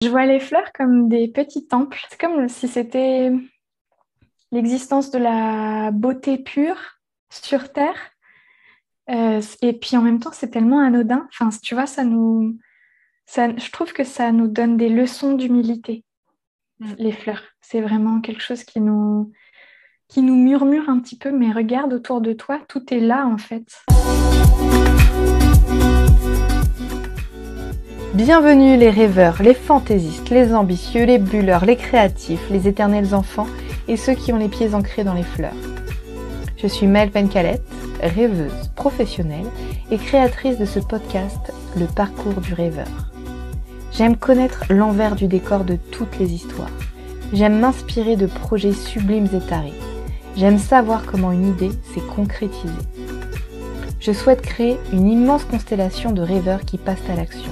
Je vois les fleurs comme des petits temples. C'est comme si c'était l'existence de la beauté pure sur Terre. Et puis en même temps, c'est tellement anodin. Enfin, tu vois, je trouve que ça nous donne des leçons d'humilité, Mm. les fleurs. C'est vraiment quelque chose qui nous murmure un petit peu, mais regarde autour de toi, tout est là en fait. Bienvenue les rêveurs, les fantaisistes, les ambitieux, les bulleurs, les créatifs, les éternels enfants et ceux qui ont les pieds ancrés dans les fleurs. Je suis Maëlle Pencalette, rêveuse professionnelle et créatrice de ce podcast, Le parcours du rêveur. J'aime connaître l'envers du décor de toutes les histoires. J'aime m'inspirer de projets sublimes et tarés. J'aime savoir comment une idée s'est concrétisée. Je souhaite créer une immense constellation de rêveurs qui passent à l'action.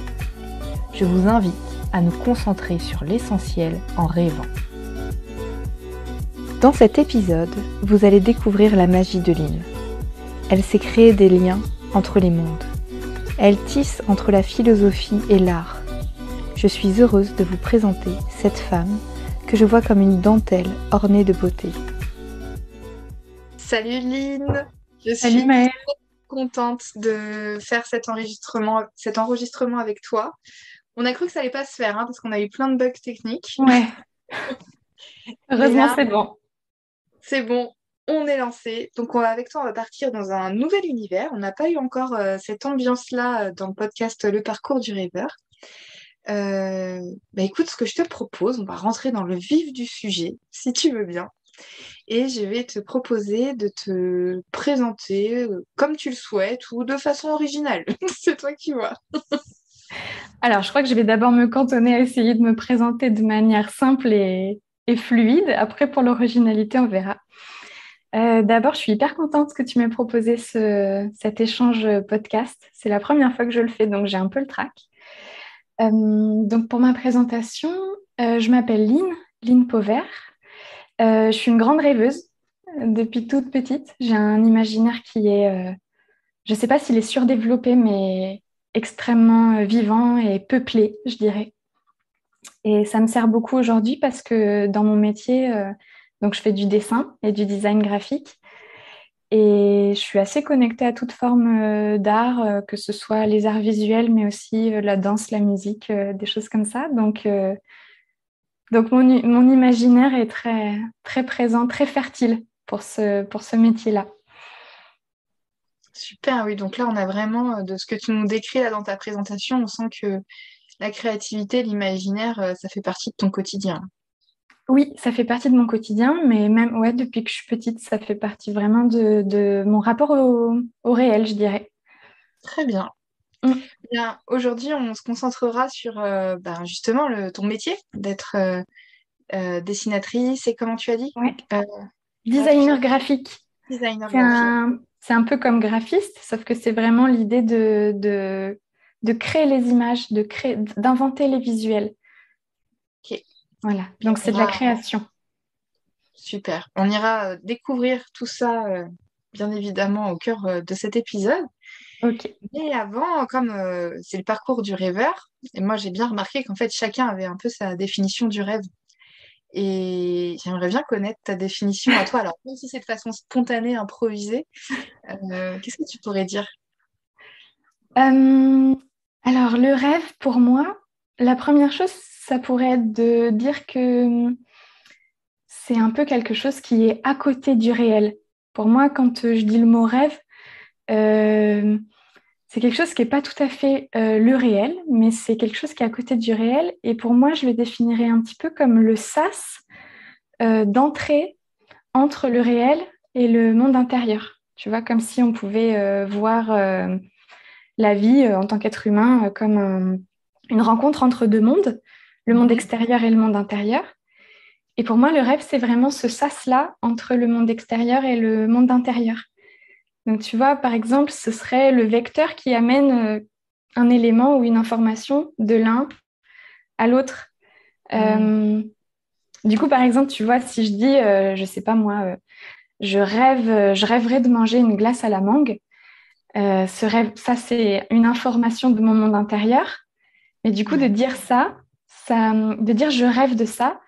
Je vous invite à nous concentrer sur l'essentiel en rêvant. Dans cet épisode, vous allez découvrir la magie de Lynn. Elle sait créer des liens entre les mondes. Elle tisse entre la philosophie et l'art. Je suis heureuse de vous présenter cette femme que je vois comme une dentelle ornée de beauté. Salut Lynn, je Salut suis Maëlle. contente de faire cet enregistrement avec toi. On a cru que ça allait pas se faire parce qu'on a eu plein de bugs techniques. Ouais, Mais heureusement là, c'est bon. c'est bon, on est lancé. Donc avec toi, on va partir dans un nouvel univers. On n'a pas eu encore cette ambiance-là dans le podcast Le parcours du rêveur. Écoute, ce que je te propose, on va rentrer dans le vif du sujet, si tu veux bien. Et je vais te proposer de te présenter comme tu le souhaites ou de façon originale. C'est toi qui vois. Alors, je crois que je vais d'abord me cantonner à essayer de me présenter de manière simple et fluide. Après, pour l'originalité, on verra. D'abord, je suis hyper contente que tu m'aies proposé cet échange podcast. C'est la première fois que je le fais, donc j'ai un peu le trac. Donc, pour ma présentation, je m'appelle Lynn Pauvert. Je suis une grande rêveuse depuis toute petite. J'ai un imaginaire qui est, je ne sais pas s'il est surdéveloppé, mais extrêmement vivant et peuplé, je dirais. Et ça me sert beaucoup aujourd'hui parce que dans mon métier, donc je fais du dessin et du design graphique. Et je suis assez connectée à toute forme d'art, que ce soit les arts visuels, mais aussi la danse, la musique, des choses comme ça. Donc mon imaginaire est très, très présent, très fertile pour ce métier-là. Super, oui. Donc là, on a vraiment, de ce que tu nous décris là dans ta présentation, on sent que la créativité, l'imaginaire, ça fait partie de ton quotidien. Oui, ça fait partie de mon quotidien, mais même ouais, depuis que je suis petite, ça fait partie vraiment de mon rapport au réel, je dirais. Très bien. Mm. Bien, aujourd'hui, on se concentrera sur justement ton métier d'être dessinatrice et comment tu as dit? Ouais. Euh, Designer graphique. Designer C'est graphique. un peu comme graphiste, sauf que c'est vraiment l'idée de créer les images, d'inventer les visuels. Ok. Voilà, Bien, donc c'est de la création. super. On ira découvrir tout ça, bien évidemment, au cœur de cet épisode. Ok. Mais avant, comme c'est le parcours du rêveur, et moi j'ai bien remarqué qu'en fait chacun avait un peu sa définition du rêve. Et j'aimerais bien connaître ta définition à toi. Alors, même si c'est de façon spontanée, improvisée, qu'est-ce que tu pourrais dire? Euh, alors, le rêve, pour moi, la première chose, ça pourrait être de dire que c'est un peu quelque chose qui est à côté du réel. Pour moi, quand je dis le mot rêve, euh, c'est quelque chose qui n'est pas tout à fait le réel, mais c'est quelque chose qui est à côté du réel. Et pour moi, je le définirais un petit peu comme le sas d'entrée entre le réel et le monde intérieur. Tu vois, comme si on pouvait voir la vie en tant qu'être humain comme une rencontre entre deux mondes, le monde Mhm. extérieur et le monde intérieur. Et pour moi, le rêve, c'est vraiment ce sas-là entre le monde extérieur et le monde intérieur. Donc, tu vois, par exemple, ce serait le vecteur qui amène un élément ou une information de l'un à l'autre. Mm. Euh, du coup, par exemple, tu vois, si je dis, je sais pas moi, je rêverais de manger une glace à la mangue, ce rêve, ça, c'est une information de mon monde intérieur. Mais du coup, de dire ça, de dire je rêve de ça,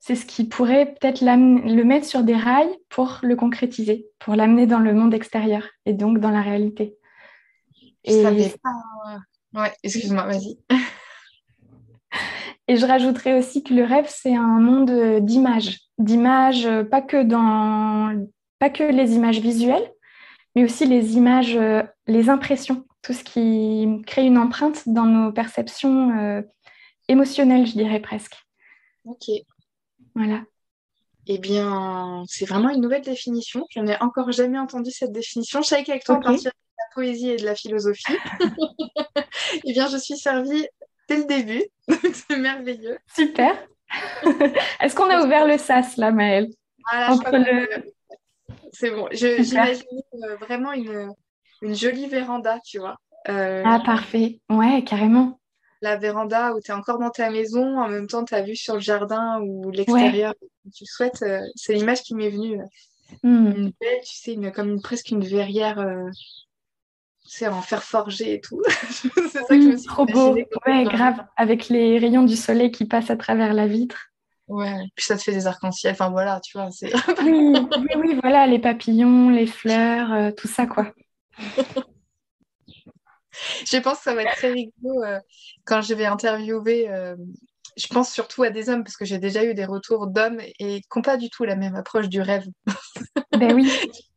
c'est ce qui pourrait peut-être le mettre sur des rails pour le concrétiser, pour l'amener dans le monde extérieur et donc dans la réalité. Je savais pas. Ouais, excuse-moi, vas-y. Et je rajouterais aussi que le rêve, c'est un monde d'images. D'images, pas que les images visuelles, mais aussi les images, les impressions, tout ce qui crée une empreinte dans nos perceptions émotionnelles, je dirais presque. Ok. Voilà. Eh bien, c'est vraiment une nouvelle définition. Je n'ai encore jamais entendu cette définition. Je savais qu'avec toi, on partirait de la poésie et de la philosophie. Eh bien, je suis servie dès le début. C'est merveilleux. Super. Est-ce qu'on a ouvert le sas, là, Maëlle? Ah, là, je crois c'est bon. J'imagine vraiment une jolie véranda, tu vois. Ah, parfait. Ouais, carrément. La véranda où tu es encore dans ta maison, en même temps, tu as vue sur le jardin ou l'extérieur. Ouais. Tu le souhaites. C'est l'image qui m'est venue. Une belle, tu sais, presque une verrière, tu sais, en fer forgé et tout. C'est ça que je me suis trop beau. Ouais, grave. Véranda. Avec les rayons du soleil qui passent à travers la vitre. Ouais, puis ça te fait des arcs-en-ciel. Enfin, voilà, tu vois. Oui, voilà, les papillons, les fleurs, tout ça, quoi. Je pense que ça va être très rigolo quand je vais interviewer. Je pense surtout à des hommes, parce que j'ai déjà eu des retours d'hommes et qui n'ont pas du tout la même approche du rêve. Ben oui.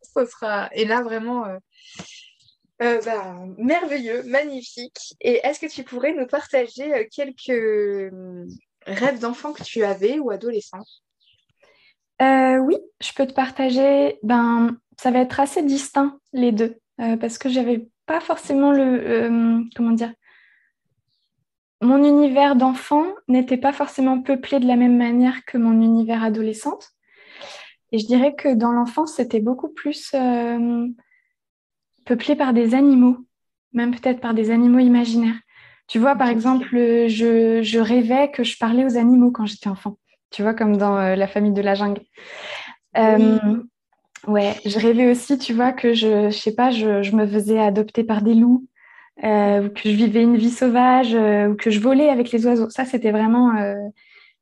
Ça sera... Et là, vraiment, merveilleux, magnifique. Et est-ce que tu pourrais nous partager quelques rêves d'enfant que tu avais ou adolescent? Oui, je peux te partager. Ça va être assez distinct, les deux, parce que j'avais pas forcément comment dire, mon univers d'enfant n'était pas forcément peuplé de la même manière que mon univers adolescente. Et je dirais que dans l'enfance, c'était beaucoup plus peuplé par des animaux, même peut-être par des animaux imaginaires. Tu vois, par exemple, je rêvais que je parlais aux animaux quand j'étais enfant. Tu vois, comme dans La famille de la jungle. Ouais, je rêvais aussi, tu vois, que je sais pas, je me faisais adopter par des loups, ou que je vivais une vie sauvage, ou que je volais avec les oiseaux. Ça, c'était vraiment...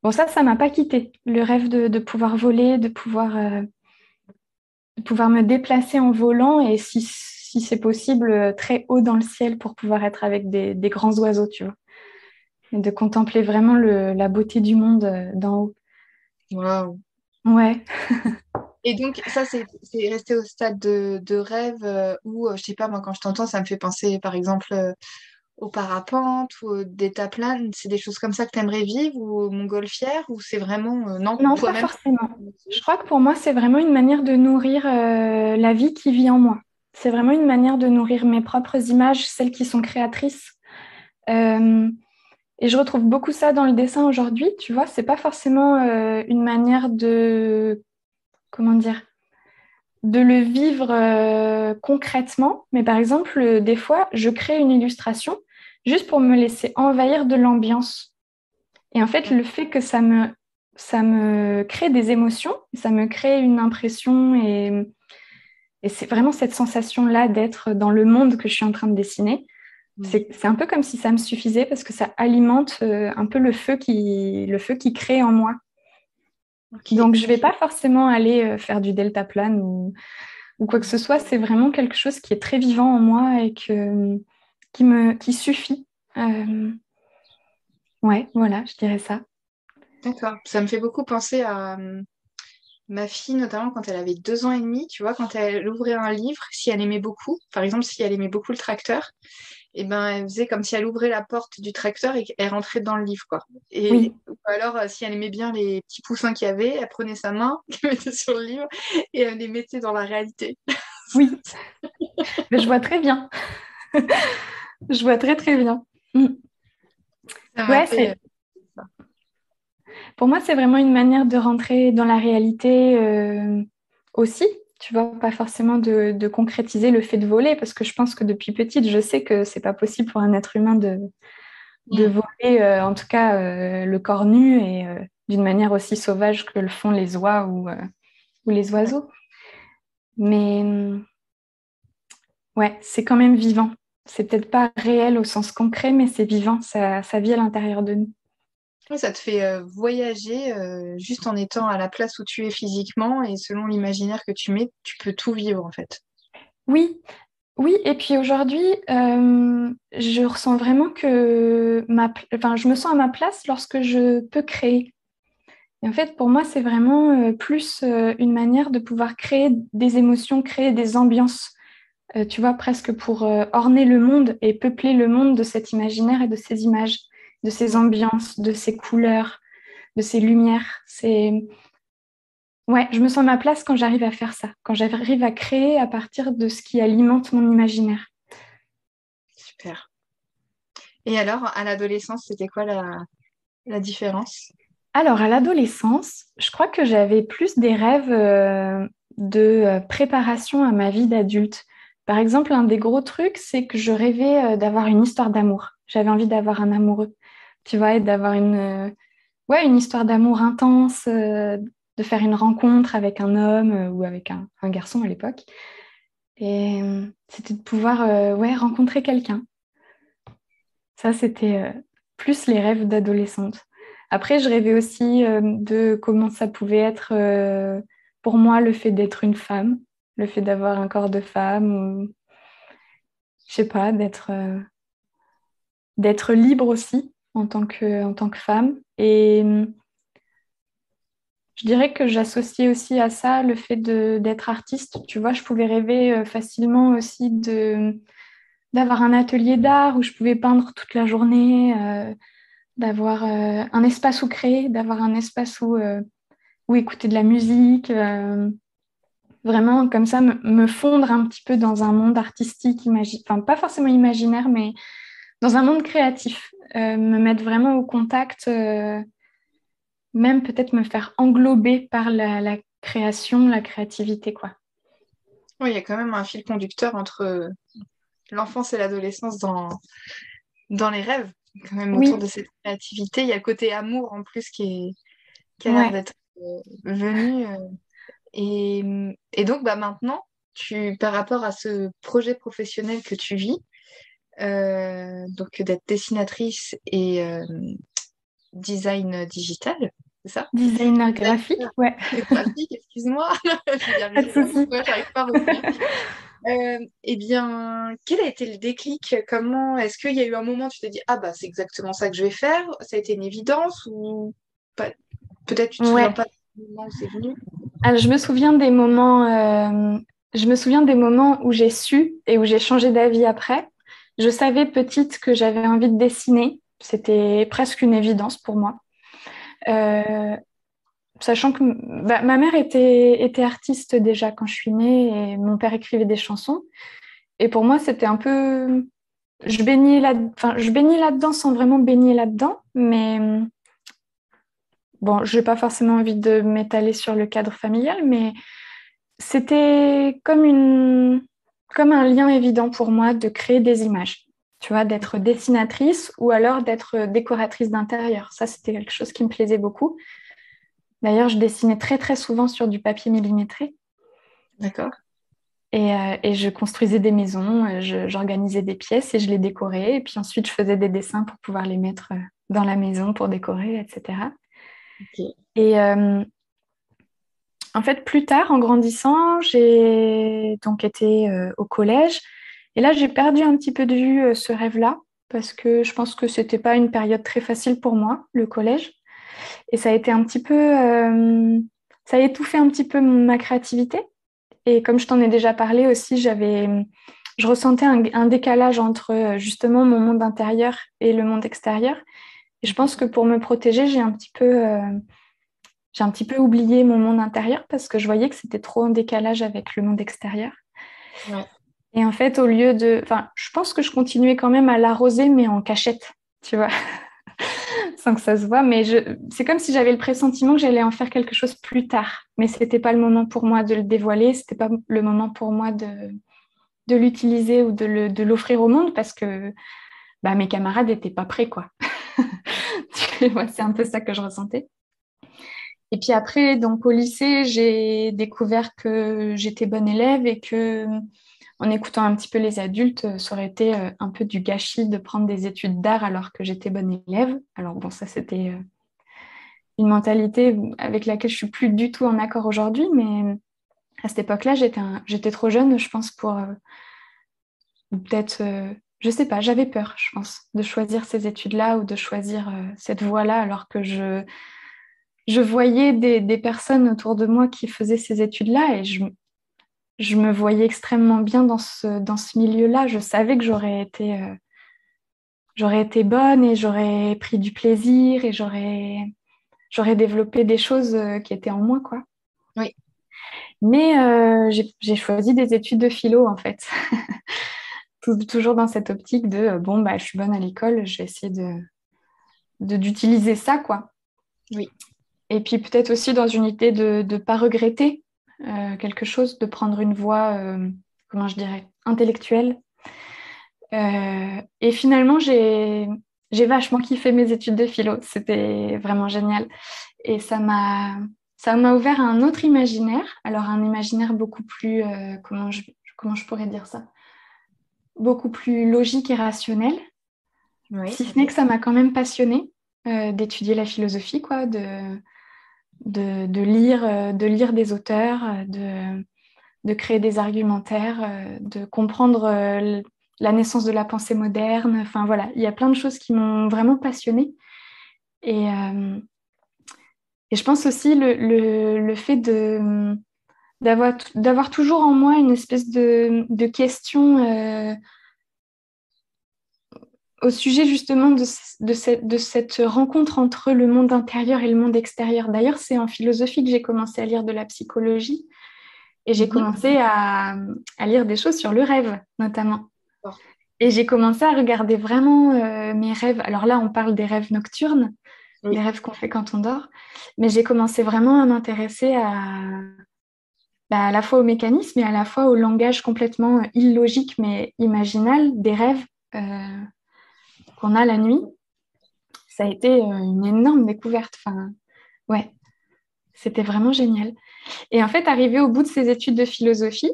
Bon, ça m'a pas quitté. Le rêve de pouvoir voler, de pouvoir me déplacer en volant et si c'est possible, très haut dans le ciel pour pouvoir être avec des grands oiseaux, tu vois. Et de contempler vraiment la beauté du monde d'en haut. Waouh. Ouais. Et donc, ça, c'est resté au stade de rêve où, je sais pas, moi, quand je t'entends, ça me fait penser, par exemple, au parapente ou au deltaplane. C'est des choses comme ça que tu aimerais vivre ou au montgolfière ou c'est vraiment, non, Non, pas toi-même? forcément. Je crois que pour moi, c'est vraiment une manière de nourrir la vie qui vit en moi. C'est vraiment une manière de nourrir mes propres images, celles qui sont créatrices. Et je retrouve beaucoup ça dans le dessin aujourd'hui. Tu vois, c'est pas forcément une manière comment dire, de le vivre concrètement. Mais par exemple, des fois, je crée une illustration juste pour me laisser envahir de l'ambiance. Et en fait, le fait que ça me crée des émotions, ça me crée une impression et c'est vraiment cette sensation-là d'être dans le monde que je suis en train de dessiner. C'est un peu comme si ça me suffisait parce que ça alimente un peu le feu qui crée en moi. Okay. Donc, je ne vais pas forcément aller faire du deltaplane ou quoi que ce soit. C'est vraiment quelque chose qui est très vivant en moi et qui suffit. Ouais, voilà, je dirais ça. D'accord. Ça me fait beaucoup penser à ma fille, notamment quand elle avait 2 ans et demi, tu vois, quand elle ouvrait un livre, si elle aimait beaucoup, par exemple, si elle aimait beaucoup le tracteur, et ben elle faisait comme si elle ouvrait la porte du tracteur et qu'elle rentrait dans le livre, quoi. Et oui. ou alors, si elle aimait bien les petits poussins qu'il y avait, elle prenait sa main, qu'elle mettait sur le livre et elle les mettait dans la réalité. Oui. Mais je vois très bien. Je vois très, très bien. Ouais, pour moi, c'est vraiment une manière de rentrer dans la réalité aussi. Tu vois, pas forcément de concrétiser le fait de voler, parce que je pense que depuis petite, je sais que c'est pas possible pour un être humain de voler, en tout cas le corps nu et d'une manière aussi sauvage que le font les oies ou les oiseaux. Mais ouais, c'est quand même vivant. C'est peut-être pas réel au sens concret, mais c'est vivant, ça vit à l'intérieur de nous. Ouais, ça te fait voyager juste en étant à la place où tu es physiquement et selon l'imaginaire que tu mets, tu peux tout vivre en fait. Oui, oui, et puis aujourd'hui, je ressens vraiment que enfin, je me sens à ma place lorsque je peux créer. Et en fait, pour moi, c'est vraiment plus une manière de pouvoir créer des émotions, créer des ambiances, tu vois, presque pour orner le monde et peupler le monde de cet imaginaire et de ces images, de ces ambiances, de ces couleurs, de ces lumières. Ouais, je me sens à ma place quand j'arrive à faire ça, quand j'arrive à créer à partir de ce qui alimente mon imaginaire. Super. Et alors, à l'adolescence, c'était quoi la différence? Alors, à l'adolescence, je crois que j'avais plus des rêves de préparation à ma vie d'adulte. Par exemple, un des gros trucs, c'est que je rêvais d'avoir une histoire d'amour. J'avais envie d'avoir un amoureux, tu vois, et d'avoir ouais, une histoire d'amour intense, de faire une rencontre avec un homme ou avec un garçon à l'époque. Et c'était de pouvoir ouais, rencontrer quelqu'un. Ça, c'était plus les rêves d'adolescente. Après, je rêvais aussi de comment ça pouvait être pour moi le fait d'être une femme, le fait d'avoir un corps de femme, ou je sais pas, d'être libre aussi en tant que femme. Et je dirais que j'associais aussi à ça le fait d'être artiste. Tu vois, je pouvais rêver facilement aussi d'avoir un atelier d'art où je pouvais peindre toute la journée. D'avoir un espace où créer, d'avoir un espace où écouter de la musique, vraiment comme ça me fondre un petit peu dans un monde artistique, enfin pas forcément imaginaire, mais dans un monde créatif, me mettre vraiment au contact, même peut-être me faire englober par la création, la créativité, quoi. Oui, il y a quand même un fil conducteur entre l'enfance et l'adolescence dans les rêves, quand même autour de Oui, cette créativité. Il y a le côté amour en plus qui a l'air ouais. d'être venu. Et, et donc, bah, maintenant, par rapport à ce projet professionnel que tu vis, donc d'être dessinatrice et design digital, c'est ça? Designer graphique, Designer ouais, graphique, excuse-moi, je vais y pas de arriver, souci. pourquoi j'arrive pas à revenir. Eh bien, quel a été le déclic? Comment est-ce qu'il y a eu un moment où tu t'es dit, ah bah c'est exactement ça que je vais faire? Ça a été une évidence ou pas? Peut-être tu te souviens Ouais. pas du moment où c'est venu? Alors, je me souviens des moments où j'ai su et où j'ai changé d'avis après. Je savais petite que j'avais envie de dessiner. C'était presque une évidence pour moi. Euh, Sachant que bah, ma mère était artiste déjà quand je suis née et mon père écrivait des chansons. Et pour moi, c'était un peu... enfin, je baignais là-dedans sans vraiment baigner là-dedans. Mais bon, je n'ai pas forcément envie de m'étaler sur le cadre familial, mais c'était comme un lien évident pour moi de créer des images, tu vois, d'être dessinatrice ou alors d'être décoratrice d'intérieur. Ça, c'était quelque chose qui me plaisait beaucoup. D'ailleurs, je dessinais très, très souvent sur du papier millimétré D'accord. et je construisais des maisons, j'organisais des pièces et je les décorais. Et puis ensuite, je faisais des dessins pour pouvoir les mettre dans la maison pour décorer, etc. Ok. Et en fait, plus tard, en grandissant, j'ai donc été au collège. Et là, j'ai perdu un petit peu de vue ce rêve-là, parce que je pense que c'était pas une période très facile pour moi, le collège. Et ça a été un petit peu, ça a étouffé un petit peu ma créativité. Et comme je t'en ai déjà parlé aussi, je ressentais un décalage entre justement mon monde intérieur et le monde extérieur. Et je pense que pour me protéger, j'ai un petit peu oublié mon monde intérieur parce que je voyais que c'était trop en décalage avec le monde extérieur. Ouais. Et en fait, au lieu de... Enfin, je pense que je continuais quand même à l'arroser, mais en cachette, tu vois, sans que ça se voit. Mais c'est comme si j'avais le pressentiment que j'allais en faire quelque chose plus tard. Mais ce n'était pas le moment pour moi de le dévoiler, ce n'était pas le moment pour moi de l'utiliser ou de l'offrir au monde parce que bah, mes camarades n'étaient pas prêts, quoi. Tu vois, c'est un peu ça que je ressentais. Et puis après, donc au lycée, j'ai découvert que j'étais bonne élève et que en écoutant un petit peu les adultes, ça aurait été un peu du gâchis de prendre des études d'art alors que j'étais bonne élève. Alors bon, ça une mentalité avec laquelle je suis plus du tout en accord aujourd'hui, mais à cette époque-là, j'étais trop jeune, je pense, pour peut-être, je sais pas, j'avais peur, je pense, de choisir ces études-là ou de choisir cette voie-là, alors que je voyais des personnes autour de moi qui faisaient ces études-là et je me voyais extrêmement bien dans ce milieu-là. Je savais que j'aurais été bonne et j'aurais pris du plaisir et j'aurais développé des choses qui étaient en moi, quoi. Oui. Mais j'ai choisi des études de philo, en fait. Toujours dans cette optique de, bon, bah, je suis bonne à l'école, je vais essayer d'utiliser ça, quoi. Oui. Et puis peut-être aussi dans une idée de ne pas regretter quelque chose, de prendre une voie, comment je dirais, intellectuelle. Et finalement, j'ai vachement kiffé mes études de philo. C'était vraiment génial. Et ça m'a ouvert à un autre imaginaire. Alors, un imaginaire beaucoup plus, comment je pourrais dire ça? Beaucoup plus logique et rationnel. Oui. Si ce n'est que ça m'a quand même passionnée d'étudier la philosophie, quoi, de lire des auteurs, de créer des argumentaires, de comprendre la naissance de la pensée moderne. Enfin voilà, il y a plein de choses qui m'ont vraiment passionnée. Et je pense aussi le fait d'avoir toujours en moi une espèce de question au sujet justement de cette rencontre entre le monde intérieur et le monde extérieur. D'ailleurs, c'est en philosophie que j'ai commencé à lire de la psychologie et j'ai commencé à lire des choses sur le rêve, notamment. D'accord. Et j'ai commencé à regarder vraiment mes rêves. Alors là, on parle des rêves nocturnes, Oui. des rêves qu'on fait quand on dort. Mais j'ai commencé vraiment à m'intéresser à la fois au mécanisme et à la fois au langage complètement illogique mais imaginal des rêves qu'on a la nuit. Ça a été une énorme découverte. Enfin, ouais, c'était vraiment génial. Et en fait, arrivé au bout de ces études de philosophie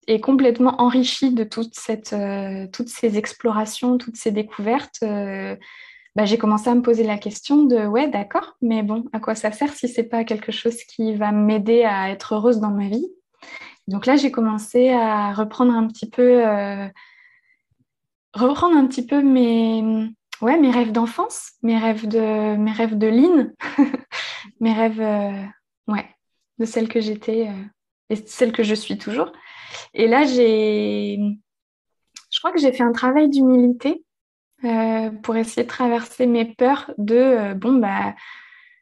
et complètement enrichie de toutes ces explorations, toutes ces découvertes, j'ai commencé à me poser la question de ouais, d'accord, mais bon, à quoi ça sert si c'est pas quelque chose qui va m'aider à être heureuse dans ma vie? Donc là, j'ai commencé à reprendre un petit peu mes rêves d'enfance, mes rêves de Line, mes rêves ouais, de celle que j'étais et celle que je suis toujours. Et là, je crois que j'ai fait un travail d'humilité pour essayer de traverser mes peurs de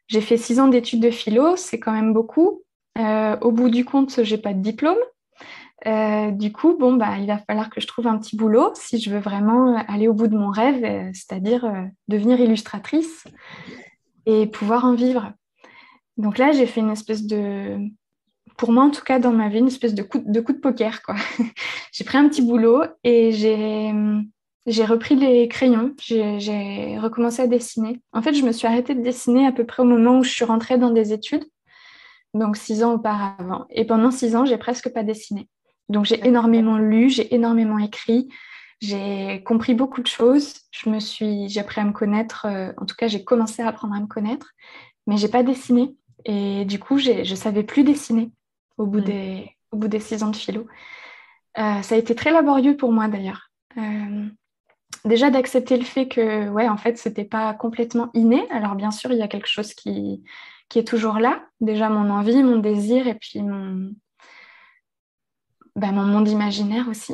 j'ai fait 6 ans d'études de philo, c'est quand même beaucoup. Au bout du compte, j'ai pas de diplôme. Du coup, il va falloir que je trouve un petit boulot si je veux vraiment aller au bout de mon rêve, c'est-à-dire devenir illustratrice et pouvoir en vivre. Donc là, j'ai fait une espèce pour moi en tout cas dans ma vie, une espèce de coup de poker, quoi. J'ai pris un petit boulot et j'ai repris les crayons, j'ai recommencé à dessiner. En fait, je me suis arrêtée de dessiner à peu près au moment où je suis rentrée dans des études, donc 6 ans auparavant. Et pendant 6 ans, j'ai presque pas dessiné. Donc j'ai énormément lu, j'ai énormément écrit, j'ai compris beaucoup de choses. J'ai appris à me connaître, en tout cas j'ai commencé à apprendre à me connaître, mais j'ai pas dessiné. Et du coup, je savais plus dessiner au bout des 6 ans de philo. Ça a été très laborieux pour moi d'ailleurs. Déjà d'accepter le fait que, ouais, en fait, c'était pas complètement inné. Alors bien sûr, il y a quelque chose qui est toujours là. Déjà mon envie, mon désir et puis mon monde imaginaire aussi.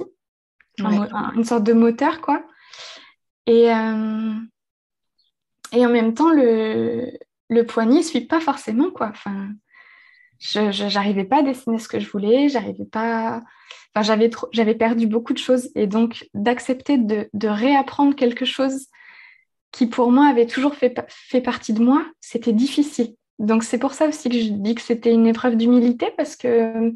Une sorte de moteur, quoi. Et en même temps, le poignet ne suit pas forcément, quoi. Enfin, j'arrivais pas à dessiner ce que je voulais, j'arrivais pas... Enfin, j'avais perdu beaucoup de choses. Et donc, d'accepter de réapprendre quelque chose qui, pour moi, avait toujours fait partie de moi, c'était difficile. Donc, c'est pour ça aussi que je dis que c'était une épreuve d'humilité, parce que,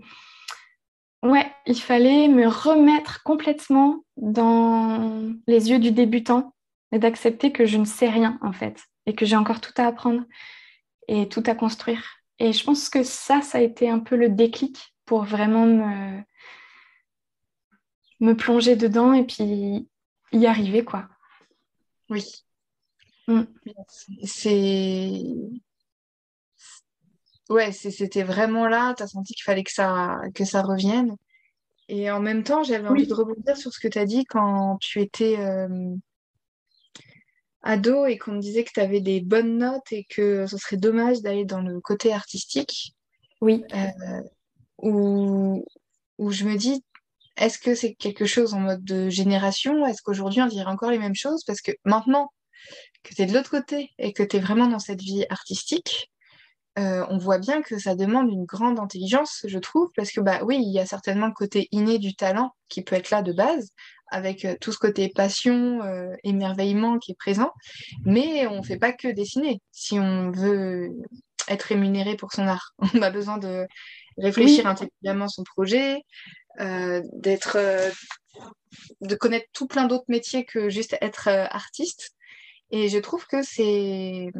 ouais, il fallait me remettre complètement dans les yeux du débutant et d'accepter que je ne sais rien, en fait, et que j'ai encore tout à apprendre et tout à construire. Et je pense que ça a été un peu le déclic pour vraiment me plonger dedans et puis y arriver, quoi. Oui. Mm. C'est ouais, c'était vraiment là. Tu as senti qu'il fallait que ça revienne. Et en même temps, j'avais envie de Oui, rebondir sur ce que tu as dit quand tu étais ado et qu'on me disait que tu avais des bonnes notes et que ce serait dommage d'aller dans le côté artistique, oui, euh, où, où je me dis, est-ce que c'est quelque chose en mode de génération? Est-ce qu'aujourd'hui on dirait encore les mêmes choses? Parce que maintenant que tu es de l'autre côté et que tu es vraiment dans cette vie artistique, on voit bien que ça demande une grande intelligence, je trouve, parce que bah oui, il y a certainement le côté inné du talent qui peut être là de base, avec tout ce côté passion, émerveillement qui est présent, mais on ne fait pas que dessiner. Si on veut être rémunéré pour son art, on a besoin de réfléchir oui, intelligemment son projet, de connaître tout plein d'autres métiers que juste être artiste. Et je trouve que c'est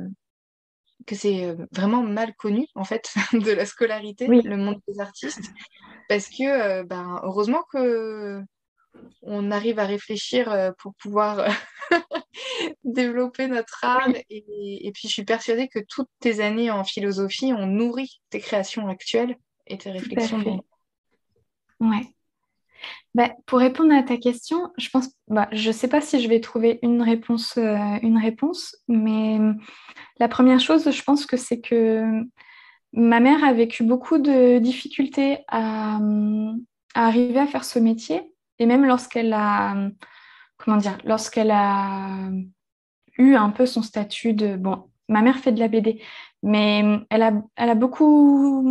vraiment mal connu, en fait, de la scolarité, oui, le monde des artistes, parce que, ben, heureusement que on arrive à réfléchir pour pouvoir développer notre art. oui, Et puis, je suis persuadée que toutes tes années en philosophie ont nourri tes créations actuelles et tes tout à réflexions. fait. Ouais. Bah, pour répondre à ta question, je pense, bah, je ne sais pas si je vais trouver une réponse, mais la première chose, je pense que c'est que ma mère a vécu beaucoup de difficultés à arriver à faire ce métier, et même comment dire, lorsqu'elle a eu un peu son statut de... Bon, ma mère fait de la BD, mais elle a beaucoup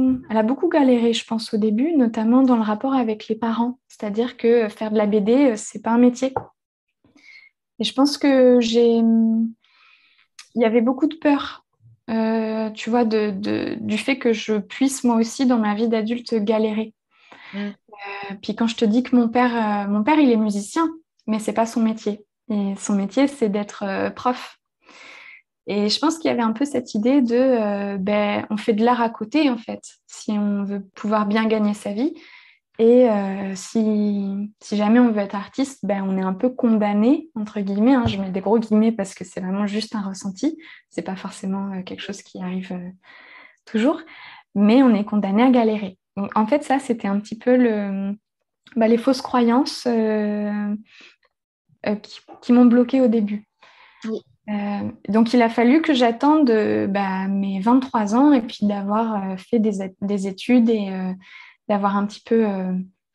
galéré, je pense, au début, notamment dans le rapport avec les parents. C'est-à-dire que faire de la BD, c'est pas un métier. Et je pense que il y avait beaucoup de peur, tu vois, du fait que je puisse moi aussi dans ma vie d'adulte galérer. Mm. Puis quand je te dis que mon père, il est musicien, mais c'est pas son métier. Et son métier, c'est d'être prof. Et je pense qu'il y avait un peu cette idée de, ben, on fait de l'art à côté, en fait, si on veut pouvoir bien gagner sa vie. Et si jamais on veut être artiste, ben, on est un peu condamné, entre guillemets, hein, je mets des gros guillemets parce que c'est vraiment juste un ressenti, c'est pas forcément quelque chose qui arrive toujours, mais on est condamné à galérer. Donc, en fait, ça, c'était un petit peu les fausses croyances qui m'ont bloquée au début. Oui. Donc, il a fallu que j'attende mes 23 ans et puis d'avoir fait des études et d'avoir un petit peu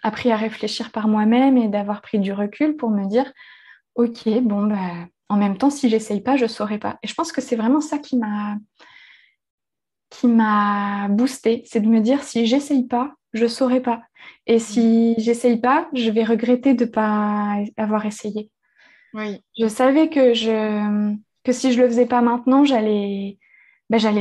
appris à réfléchir par moi-même et d'avoir pris du recul pour me dire, OK, bon, bah, en même temps, si j'essaye pas, je saurais pas. Et je pense que c'est vraiment ça qui m'a boostée, c'est de me dire, si j'essaye pas, je saurais pas. Et si j'essaye pas, je vais regretter de pas avoir essayé. Oui. Je savais que si je le faisais pas maintenant, j'allais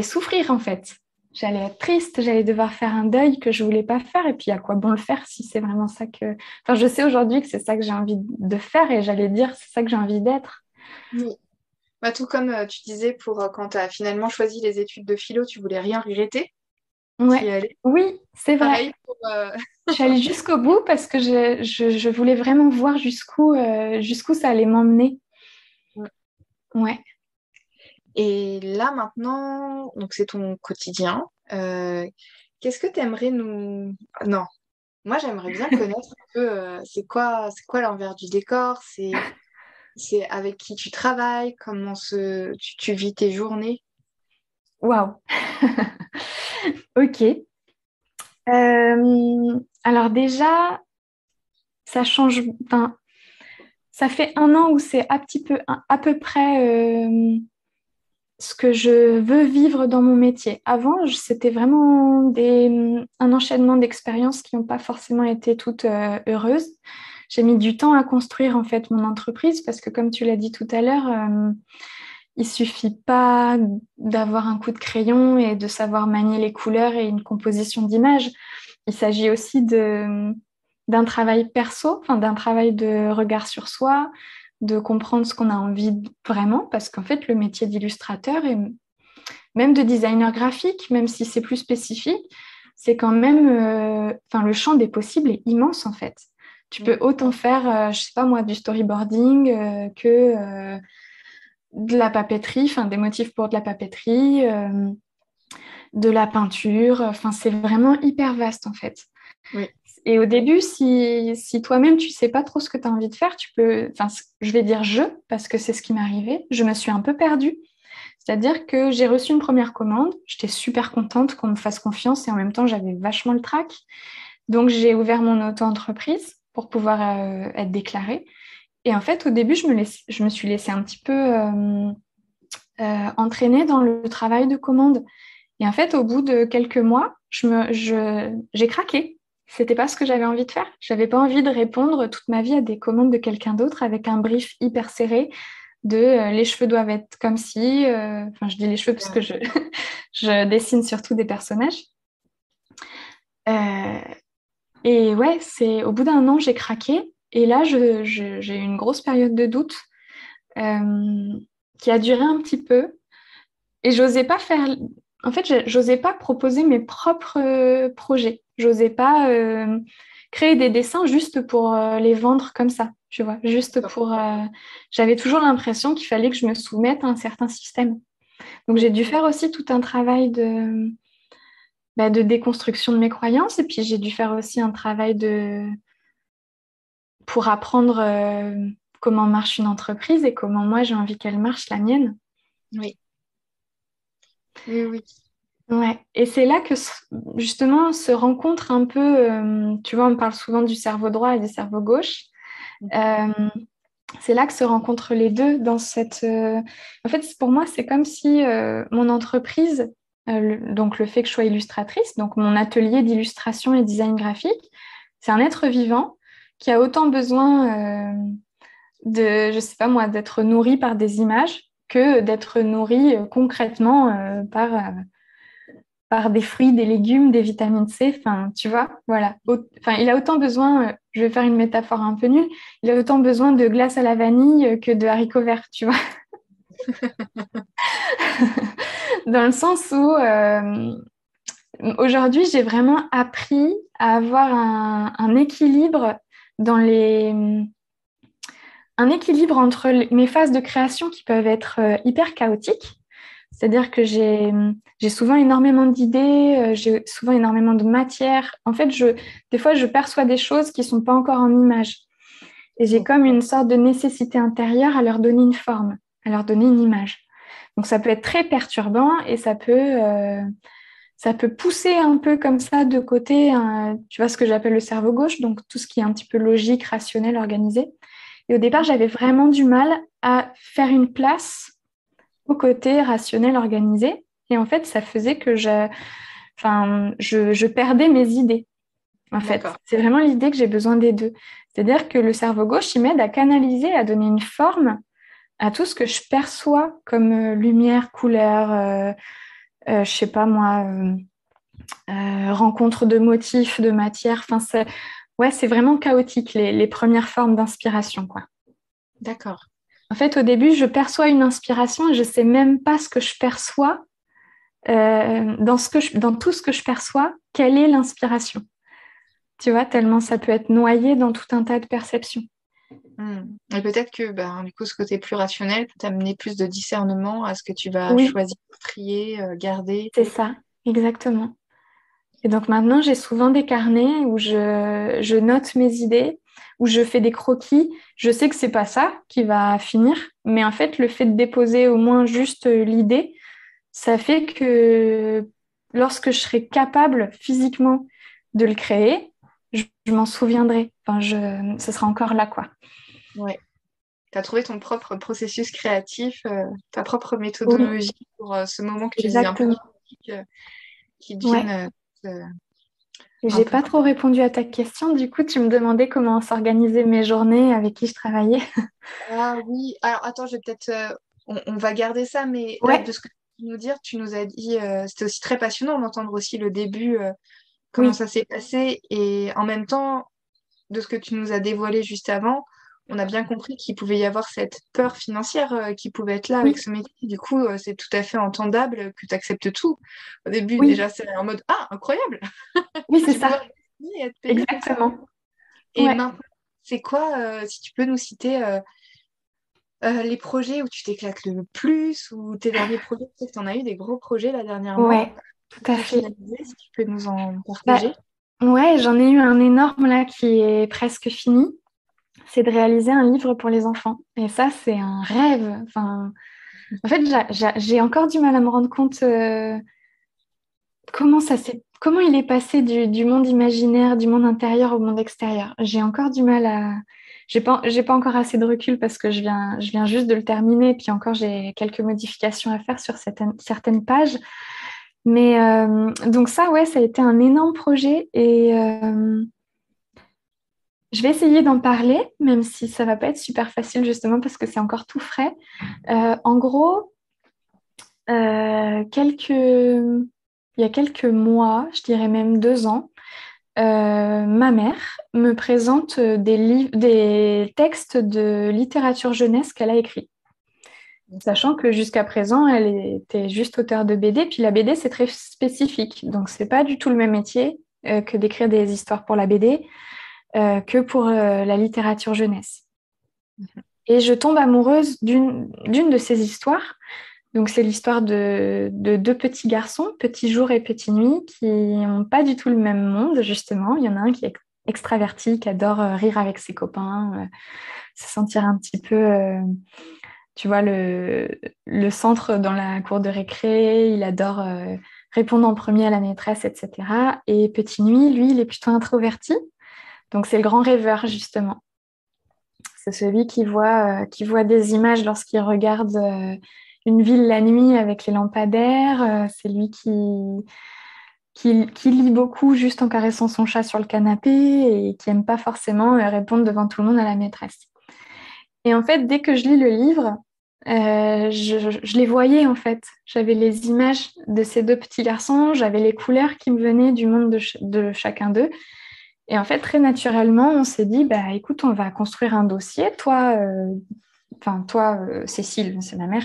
souffrir en fait. J'allais être triste, j'allais devoir faire un deuil que je voulais pas faire. Et puis à quoi bon le faire si c'est vraiment ça que... Enfin, je sais aujourd'hui que c'est ça que j'ai envie de faire et j'allais dire c'est ça que j'ai envie d'être. Oui. Bah, tout comme tu disais, pour quand tu as finalement choisi les études de philo, tu voulais rien regretter. Tu y Ouais, allais. oui, c'est vrai. Pareil pour, Je suis allée jusqu'au bout parce que je voulais vraiment voir jusqu'où ça allait m'emmener. Ouais. Et là maintenant, donc c'est ton quotidien. Qu'est-ce que tu aimerais nous... Non, moi j'aimerais bien connaître un peu c'est quoi l'envers du décor, c'est avec qui tu travailles, comment tu vis tes journées. Waouh. Ok. Alors déjà, ça change. Enfin, ça fait un an où c'est à peu près ce que je veux vivre dans mon métier. Avant, c'était vraiment un enchaînement d'expériences qui n'ont pas forcément été toutes heureuses. J'ai mis du temps à construire en fait mon entreprise parce que comme tu l'as dit tout à l'heure, il suffit pas d'avoir un coup de crayon et de savoir manier les couleurs et une composition d'image. Il s'agit aussi d'un travail perso, enfin, d'un travail de regard sur soi, de comprendre ce qu'on a envie vraiment, parce qu'en fait, le métier d'illustrateur et même de designer graphique, même si c'est plus spécifique, c'est quand même, enfin, le champ des possibles est immense en fait. Tu peux autant faire, je sais pas moi, du storyboarding que de la papeterie, enfin des motifs pour de la papeterie, de la peinture. Enfin, c'est vraiment hyper vaste en fait. Oui. Et au début, si toi-même, tu sais pas trop ce que tu as envie de faire, tu peux, enfin, je vais dire parce que c'est ce qui m'est arrivé, je me suis un peu perdue. C'est-à-dire que j'ai reçu une première commande, j'étais super contente qu'on me fasse confiance et en même temps, j'avais vachement le trac. Donc, j'ai ouvert mon auto-entreprise pour pouvoir être déclarée. Et en fait, au début, je me suis laissée un petit peu entraîner dans le travail de commande. Et en fait, au bout de quelques mois, j'ai craqué. C'était pas ce que j'avais envie de faire. J'avais pas envie de répondre toute ma vie à des commandes de quelqu'un d'autre avec un brief hyper serré de les cheveux doivent être comme si. Enfin, je dis les cheveux parce que je dessine surtout des personnages. Euh, et ouais, c'est au bout d'un an, j'ai craqué. Et là, j'ai eu une grosse période de doute euh, qui a duré un petit peu. Et j'osais pas faire. En fait, j'osais pas proposer mes propres projets. J'osais pas créer des dessins juste pour les vendre comme ça, tu vois. Juste pour. J'avais toujours l'impression qu'il fallait que je me soumette à un certain système. Donc, j'ai dû faire aussi tout un travail de déconstruction de mes croyances. Et puis, j'ai dû faire aussi un travail pour apprendre comment marche une entreprise et comment moi j'ai envie qu'elle marche, la mienne. Oui. Oui, oui. Ouais, et c'est là que justement se rencontre un peu, tu vois, on parle souvent du cerveau droit et du cerveau gauche. Euh, c'est là que se rencontrent les deux dans cette. En fait, pour moi, c'est comme si mon entreprise, donc le fait que je sois illustratrice, donc mon atelier d'illustration et design graphique, c'est un être vivant qui a autant besoin je sais pas moi, d'être nourri par des images que d'être nourri concrètement par des fruits, des légumes, des vitamines C, enfin, tu vois, voilà. Enfin, il a autant besoin, je vais faire une métaphore un peu nulle, il a autant besoin de glace à la vanille que de haricots verts, tu vois. Dans le sens où aujourd'hui, j'ai vraiment appris à avoir un équilibre dans un équilibre entre mes phases de création qui peuvent être hyper chaotiques. C'est-à-dire que j'ai souvent énormément d'idées, j'ai souvent énormément de matière. En fait, des fois, je perçois des choses qui ne sont pas encore en image. Et j'ai comme une sorte de nécessité intérieure à leur donner une forme, à leur donner une image. Donc, ça peut être très perturbant et ça peut pousser un peu comme ça de côté, tu vois, ce que j'appelle le cerveau gauche, donc tout ce qui est un petit peu logique, rationnel, organisé. Et au départ, j'avais vraiment du mal à faire une place au côté rationnel, organisé. Et en fait, ça faisait que je perdais mes idées. En fait, c'est vraiment l'idée que j'ai besoin des deux. C'est-à-dire que le cerveau gauche, il m'aide à canaliser, à donner une forme à tout ce que je perçois comme lumière, couleur, je sais pas moi, rencontre de motifs, de matière. Enfin, c'est vraiment chaotique, les premières formes d'inspiration, quoi. D'accord. En fait, au début, je perçois une inspiration et je ne sais même pas ce que je perçois, dans tout ce que je perçois, quelle est l'inspiration. Tu vois, tellement ça peut être noyé dans tout un tas de perceptions. Et peut-être que du coup, ce côté plus rationnel peut t'amener plus de discernement à ce que tu vas Oui, choisir, trier, garder. c'est ça, exactement. Et donc maintenant, j'ai souvent des carnets où je note mes idées, où je fais des croquis. Je sais que c'est pas ça qui va finir, mais en fait, le fait de déposer au moins juste l'idée, ça fait que lorsque je serai capable physiquement de le créer, je m'en souviendrai. Enfin, ce sera encore là, quoi. Ouais. Tu as trouvé ton propre processus créatif, ta propre Oui, méthodologie pour ce moment que tu disais un peu exactement. chaotique, qui Ouais. devienne un J'ai peu... pas trop répondu à ta question. Du coup, tu me demandais comment s'organiser mes journées, avec qui je travaillais. Ah oui, alors attends, je vais peut-être... on va garder ça, mais là, de Ouais, ce que tu veux nous dire, tu nous as dit, c'était aussi très passionnant d'entendre aussi le début, comment oui, ça s'est passé, et en même temps, de ce que tu nous as dévoilé juste avant, on a bien compris qu'il pouvait y avoir cette peur financière qui pouvait être là avec oui, ce métier. Du coup, c'est tout à fait entendable que tu acceptes tout. Au début, oui, déjà, c'est en mode, ah, incroyable, oui, c'est je vais ça. pouvoir dessiner et être payée pour ça. Exactement. Et Ouais. maintenant, c'est quoi, si tu peux nous citer les projets où tu t'éclates le plus ou tes derniers projets? Peut-être que tu en as eu des gros projets là dernièrement. Ouais. tout à à fait. finaliser, si tu peux nous en Bah, partager. ouais, j'en ai eu un énorme là qui est presque fini. C'est de réaliser un livre pour les enfants. Et ça, c'est un rêve. Enfin, en fait, j'ai encore du mal à me rendre compte comment il est passé du monde imaginaire, du monde intérieur au monde extérieur. J'ai encore du mal à... j'ai pas encore assez de recul parce que je viens juste de le terminer. Puis encore, j'ai quelques modifications à faire sur certaines pages. Mais donc ça, ouais, ça a été un énorme projet et je vais essayer d'en parler, même si ça va pas être super facile justement parce que c'est encore tout frais. En gros, il y a quelques mois, je dirais même 2 ans, ma mère me présente des textes de littérature jeunesse qu'elle a écrits. Sachant que jusqu'à présent, elle était juste auteure de BD, puis la BD, c'est très spécifique. Donc, c'est pas du tout le même métier que d'écrire des histoires pour la BD que pour la littérature jeunesse. Et je tombe amoureuse d'une de ces histoires. Donc, c'est l'histoire de deux petits garçons, Petit Jour et Petite Nuit, qui n'ont pas du tout le même monde, justement. Il y en a un qui est extraverti, qui adore rire avec ses copains, se sentir un petit peu, tu vois, le centre dans la cour de récré. Il adore répondre en premier à la maîtresse, etc. Et Petite Nuit, lui, il est plutôt introverti. Donc, c'est le grand rêveur, justement. C'est celui qui voit des images lorsqu'il regarde une ville la nuit avec les lampadaires. C'est lui qui lit beaucoup juste en caressant son chat sur le canapé et qui n'aime pas forcément répondre devant tout le monde à la maîtresse. Et en fait, dès que je lis le livre, je les voyais en fait. J'avais les images de ces deux petits garçons, j'avais les couleurs qui me venaient du monde de chacun d'eux. Et en fait, très naturellement, on s'est dit, bah, écoute, on va construire un dossier. Toi, Cécile, c'est ma mère,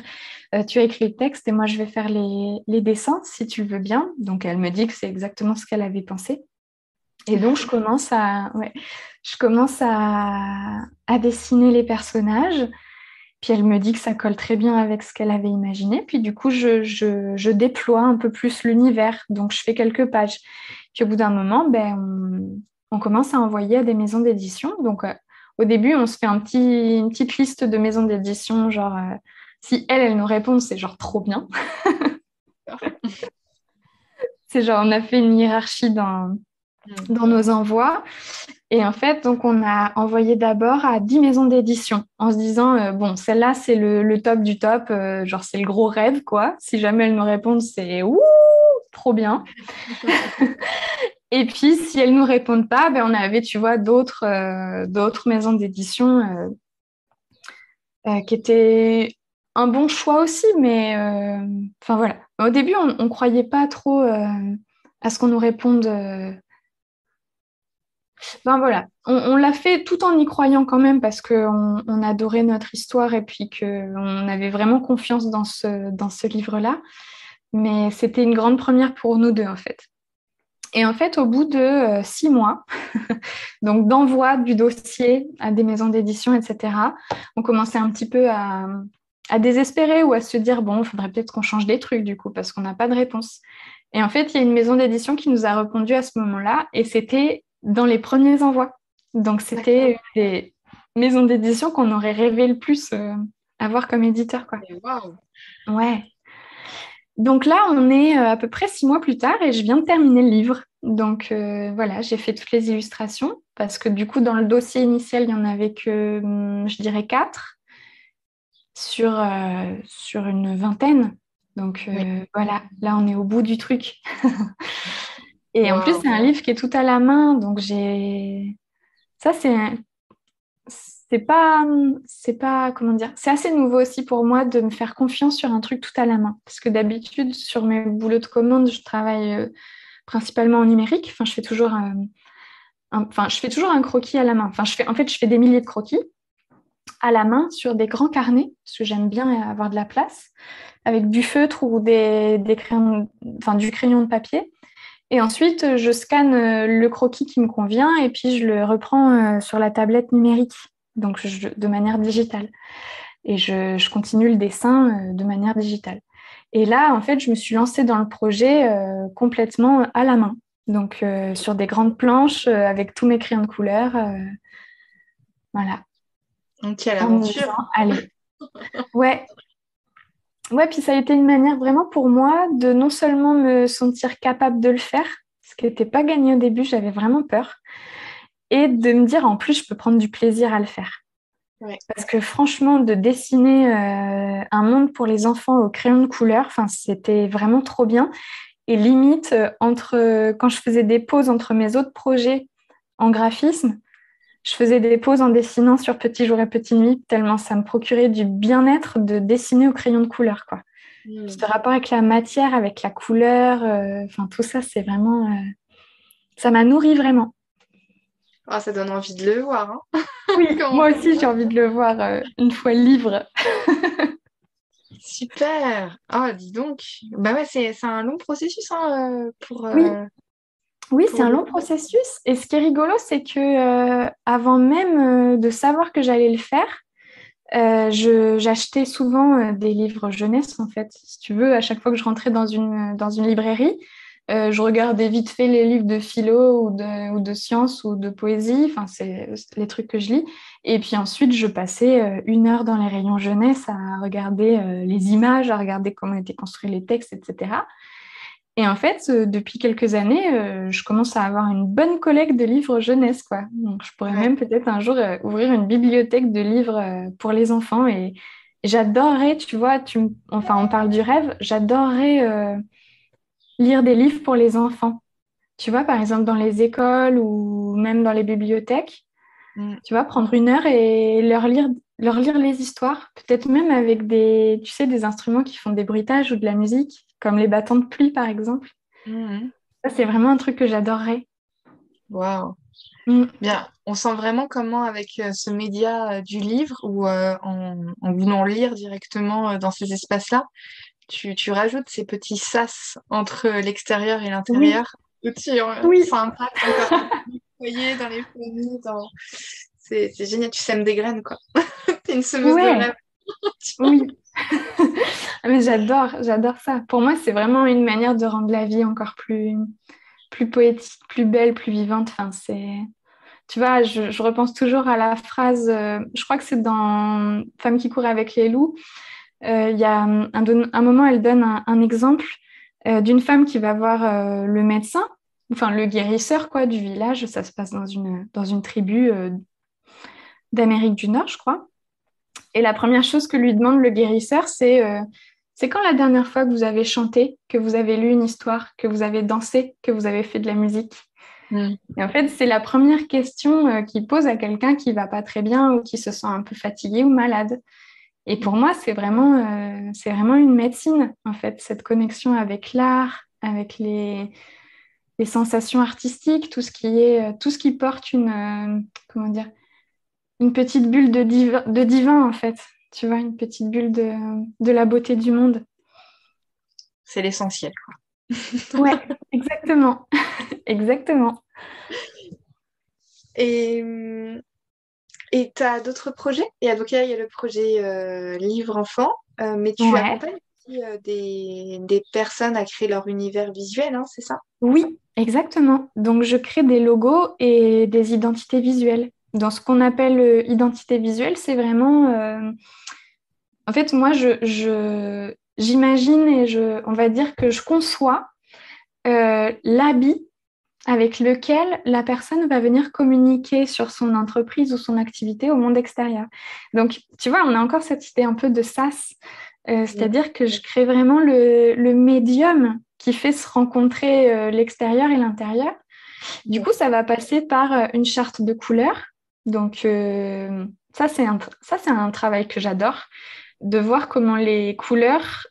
tu as écrit le texte et moi, je vais faire les dessins, si tu veux bien. Donc, elle me dit que c'est exactement ce qu'elle avait pensé. Et donc, je commence à dessiner les personnages. Puis, elle me dit que ça colle très bien avec ce qu'elle avait imaginé. Puis, du coup, je déploie un peu plus l'univers. Donc, je fais quelques pages. Puis, au bout d'un moment, on commence à envoyer à des maisons d'édition. Donc, au début, on se fait une petite liste de maisons d'édition, genre, si elles nous répondent, c'est genre trop bien. C'est genre, on a fait une hiérarchie dans nos envois. Et en fait, donc, on a envoyé d'abord à 10 maisons d'édition en se disant, bon, celle-là, c'est le top du top, genre, c'est le gros rêve, quoi. Si jamais elles nous répondent, c'est ouh, trop bien. Et puis, si elles ne nous répondent pas, on avait, tu vois, d'autres maisons d'édition qui étaient un bon choix aussi, mais enfin voilà. Au début, on ne croyait pas trop à ce qu'on nous réponde. Enfin voilà, on l'a fait tout en y croyant quand même parce qu'on adorait notre histoire et puis qu'on avait vraiment confiance dans ce livre-là. Mais c'était une grande première pour nous deux, en fait. Et en fait, au bout de 6 mois, donc d'envoi du dossier à des maisons d'édition, etc., on commençait un petit peu à désespérer ou à se dire, bon, il faudrait peut-être qu'on change des trucs du coup, parce qu'on n'a pas de réponse. Et en fait, il y a une maison d'édition qui nous a répondu à ce moment-là, et c'était dans les premiers envois. Donc, c'était des maisons d'édition qu'on aurait rêvé le plus avoir comme éditeur, quoi. Waouh! Ouais. Donc là, on est à peu près 6 mois plus tard et je viens de terminer le livre. Donc voilà, j'ai fait toutes les illustrations parce que du coup, dans le dossier initial, il n'y en avait que, je dirais, 4 sur une vingtaine. Donc voilà, là, on est au bout du truc. Et en plus, c'est un livre qui est tout à la main. Donc ça, c'est pas, comment dire, c'est assez nouveau aussi pour moi de me faire confiance sur un truc tout à la main. Parce que d'habitude, sur mes boulots de commande, je travaille principalement en numérique. Enfin, je fais toujours un croquis à la main. Enfin, je fais des milliers de croquis à la main sur des grands carnets, parce que j'aime bien avoir de la place, avec du feutre ou des crayons, enfin, du crayon de papier. Et ensuite, je scanne le croquis qui me convient et puis je le reprends sur la tablette numérique, donc de manière digitale. Et je continue le dessin de manière digitale. Et là, en fait, je me suis lancée dans le projet complètement à la main. Donc, sur des grandes planches avec tous mes crayons de couleur. Voilà. Donc, quelle En me aventure! disant, allez. Ouais. Ouais, puis ça a été une manière vraiment pour moi de non seulement me sentir capable de le faire, ce qui n'était pas gagné au début, j'avais vraiment peur, et de me dire en plus, je peux prendre du plaisir à le faire. Ouais. Parce que franchement, de dessiner un monde pour les enfants au crayon de couleur, c'était vraiment trop bien. Et limite, quand je faisais des pauses entre mes autres projets en graphisme, je faisais des pauses en dessinant sur Petit jour et Petite nuit, tellement ça me procurait du bien-être de dessiner au crayon de couleur, quoi. Ce rapport avec la matière, avec la couleur, tout ça, c'est vraiment... ça m'a nourri vraiment. Oh, ça donne envie de le voir. Hein. Oui, moi aussi, j'ai envie de le voir une fois le livre. Super! Oh, dis donc. Bah ouais, c'est un long processus hein, Oui, oui, c'est pour un long processus. Et ce qui est rigolo, c'est que avant même de savoir que j'allais le faire, j'achetais souvent des livres jeunesse, en fait. Si tu veux, à chaque fois que je rentrais dans une librairie, je regardais vite fait les livres de philo ou de sciences ou de poésie. Enfin, c'est les trucs que je lis. Et puis ensuite, je passais 1 heure dans les rayons jeunesse à regarder les images, à regarder comment étaient construits les textes, etc. Et en fait, depuis quelques années, je commence à avoir une bonne collecte de livres jeunesse, quoi. Donc, je pourrais Ouais. même peut-être un jour ouvrir une bibliothèque de livres pour les enfants. Et j'adorerais, tu vois, enfin, on parle du rêve, j'adorerais lire des livres pour les enfants. Tu vois, par exemple, dans les écoles ou même dans les bibliothèques, tu vois, prendre 1 heure et leur lire les histoires, peut-être même avec tu sais, des instruments qui font des bruitages ou de la musique, comme les bâtons de pluie, par exemple. Mhm. Ça, c'est vraiment un truc que j'adorerais. Waouh! Mm. Bien, on sent vraiment comment avec ce média du livre ou en voulant lire directement dans ces espaces-là, tu rajoutes ces petits sas entre l'extérieur et Oui, l'intérieur. Où oui, ça impacte encore un peu dans les foyers, dans les familles. C'est génial, tu sèmes des graines, quoi. T'es une semeuse de ouais, rêve. oui. Ah, mais j'adore ça. Pour moi, c'est vraiment une manière de rendre la vie encore plus poétique, plus belle, plus vivante. Tu vois, je repense toujours à la phrase, je crois que c'est dans Femme qui court avec les loups. Il y a un moment, elle donne un exemple d'une femme qui va voir le médecin, enfin le guérisseur quoi, du village. Ça se passe dans une tribu d'Amérique du Nord, je crois. Et la première chose que lui demande le guérisseur, c'est quand la dernière fois que vous avez chanté, que vous avez lu une histoire, que vous avez dansé, que vous avez fait de la musique. Mm. Et en fait, c'est la première question qu'il pose à quelqu'un qui va pas très bien ou qui se sent un peu fatigué ou malade. Et pour moi, c'est vraiment une médecine, en fait, cette connexion avec l'art, avec les sensations artistiques, tout ce qui porte comment dire, une petite bulle de divin, en fait. Tu vois, une petite bulle de la beauté du monde. C'est l'essentiel, quoi. Ouais, exactement. Exactement. Et et tu as d'autres projets? Et donc, il y a le projet Livre Enfant, mais tu Ouais. accompagnes aussi des personnes à créer leur univers visuel, hein, c'est ça? Oui, exactement. Donc, je crée des logos et des identités visuelles. Dans ce qu'on appelle identité visuelle, c'est vraiment... En fait, moi, j'imagine et on va dire que je conçois l'habit avec lequel la personne va venir communiquer sur son entreprise ou son activité au monde extérieur. Donc, tu vois, on a encore cette idée un peu de sas, c'est-à-dire que je crée vraiment le médium qui fait se rencontrer l'extérieur et l'intérieur. Du coup, ça va passer par une charte de couleurs. Donc, ça, c'est un travail que j'adore, de voir comment les couleurs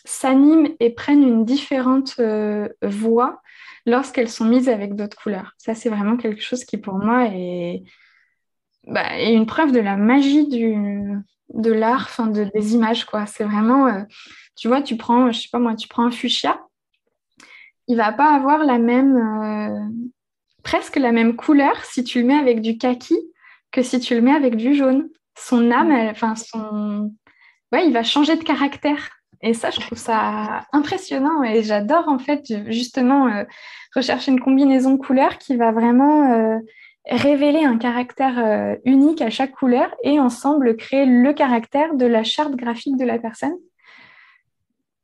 s'animent et prennent une différente voix lorsqu'elles sont mises avec d'autres couleurs. Ça, c'est vraiment quelque chose qui, pour moi, est une preuve de la magie de l'art, enfin, des images, quoi. C'est vraiment, tu vois, je sais pas moi, tu prends un fuchsia, il va pas avoir presque la même couleur si tu le mets avec du kaki que si tu le mets avec du jaune. Son âme, ouais, il va changer de caractère. Et ça, je trouve ça impressionnant et j'adore en fait justement rechercher une combinaison de couleurs qui va vraiment révéler un caractère unique à chaque couleur et ensemble créer le caractère de la charte graphique de la personne.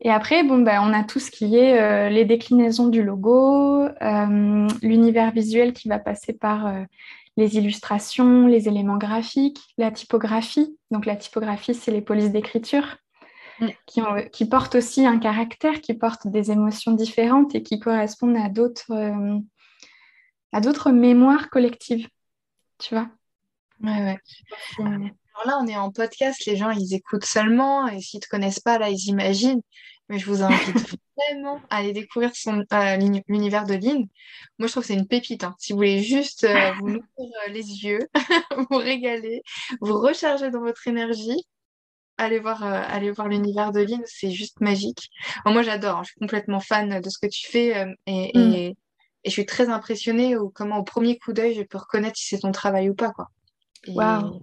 Et après, bon, ben, on a tout ce qui est les déclinaisons du logo, l'univers visuel qui va passer par les illustrations, les éléments graphiques, la typographie. Donc la typographie, c'est les polices d'écriture qui portent aussi un caractère, qui portent des émotions différentes et qui correspondent à d'autres mémoires collectives, tu vois. Ouais. Alors là, on est en podcast, les gens, ils écoutent seulement, et s'ils ne te connaissent pas, là, ils imaginent. Mais je vous invite vraiment à aller découvrir l'univers de Lynn. Moi, je trouve que c'est une pépite, hein. Si vous voulez juste vous ouvrir les yeux, vous régaler, vous recharger dans votre énergie, allez voir l'univers de Lynn, c'est juste magique. Alors, moi, j'adore, hein. Je suis complètement fan de ce que tu fais et je suis très impressionnée comment, au premier coup d'œil, je peux reconnaître si c'est ton travail ou pas, quoi. Waouh, Et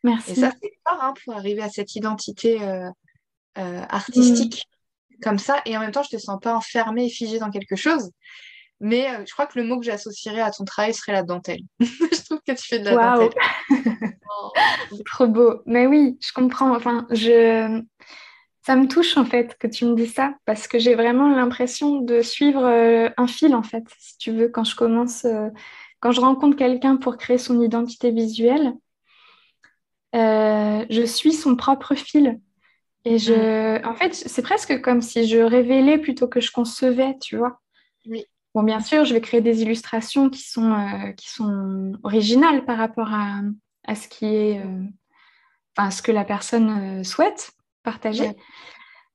merci. ça, c'est fort, hein, pour arriver à cette identité artistique comme ça. Et en même temps, je te sens pas enfermée et figée dans quelque chose. Mais je crois que le mot que j'associerais à ton travail serait la dentelle. Je trouve que tu fais de la Waouh, dentelle. trop beau. Mais oui, je comprends. Enfin, ça me touche en fait que tu me dis ça parce que j'ai vraiment l'impression de suivre un fil en fait, si tu veux, quand je rencontre quelqu'un pour créer son identité visuelle, je suis son propre fil. Et en fait, c'est presque comme si je révélais plutôt que je concevais, tu vois. Oui. Bon, bien sûr, je vais créer des illustrations qui sont originales par rapport à ce qui est, enfin, ce que la personne souhaite partager Ouais.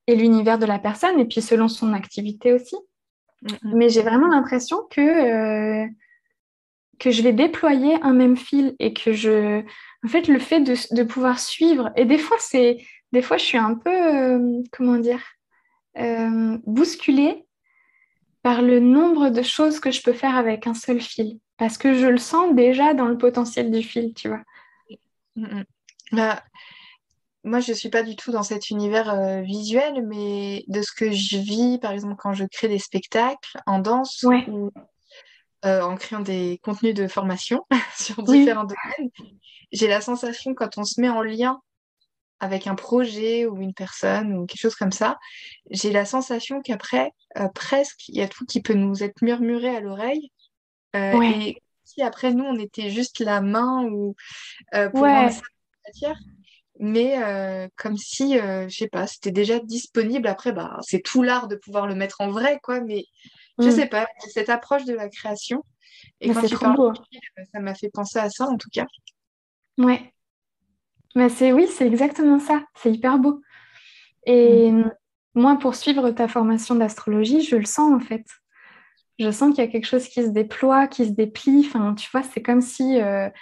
et l'univers de la personne, et puis selon son activité aussi. Mais j'ai vraiment l'impression que je vais déployer un même fil et en fait, le fait de pouvoir suivre, et des fois, je suis un peu, comment dire, bousculée par le nombre de choses que je peux faire avec un seul fil, parce que je le sens déjà dans le potentiel du fil, tu vois. Bah, moi, je suis pas du tout dans cet univers visuel, mais de ce que je vis, par exemple, quand je crée des spectacles en danse Ouais, ou en créant des contenus de formation sur oui, différents domaines, j'ai la sensation quand on se met en lien avec un projet ou une personne ou quelque chose comme ça, j'ai la sensation qu'après, presque, il y a tout qui peut nous être murmuré à l'oreille. ouais, Et si après, nous, on était juste la main ou pour rendre ouais. ça matière, mais comme si, je sais pas, c'était déjà disponible. Après, bah, c'est tout l'art de pouvoir le mettre en vrai, quoi. Mais je sais pas, j'ai cette approche de la création. Et Mais quand c'est tu trop parles, beau. ça m'a fait penser à ça, en tout cas. Ouais, mais oui, c'est exactement ça. C'est hyper beau. Mm. Et moi, pour suivre ta formation d'astrologie, je le sens en fait. Je sens qu'il y a quelque chose qui se déploie, qui se déplie. Enfin, tu vois, c'est comme si à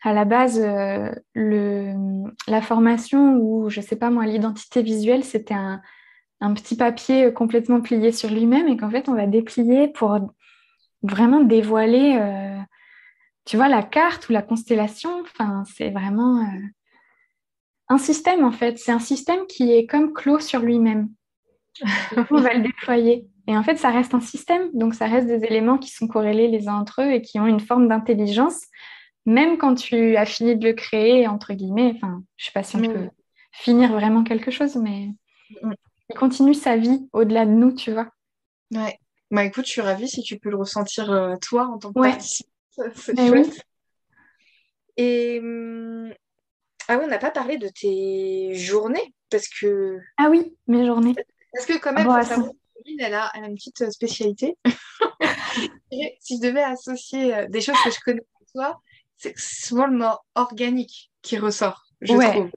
la base, la formation ou, je sais pas moi, l'identité visuelle, c'était un petit papier complètement plié sur lui-même et qu'en fait, on va déplier pour vraiment dévoiler, tu vois, la carte ou la constellation. Enfin, c'est vraiment un système en fait. C'est un système qui est comme clos sur lui-même. Et on va le déployer. Et en fait, ça reste un système, donc ça reste des éléments qui sont corrélés les uns entre eux et qui ont une forme d'intelligence, même quand tu as fini de le créer, entre guillemets. Enfin, je ne sais pas si on peut Oui. finir vraiment quelque chose, mais Mm. il continue sa vie au-delà de nous, tu vois. Ouais. Bah écoute, je suis ravie si tu peux le ressentir toi en tant que Ouais, participant. C'est mais oui. chouette. Et ah oui, on n'a pas parlé de tes journées Ah oui, mes journées. parce que quand Ah même, bon, faut elles savoir sont- que Pauline, elle a une petite spécialité. Et si je devais associer des choses que je connais de toi, c'est souvent le mot organique qui ressort, je Ouais, trouve.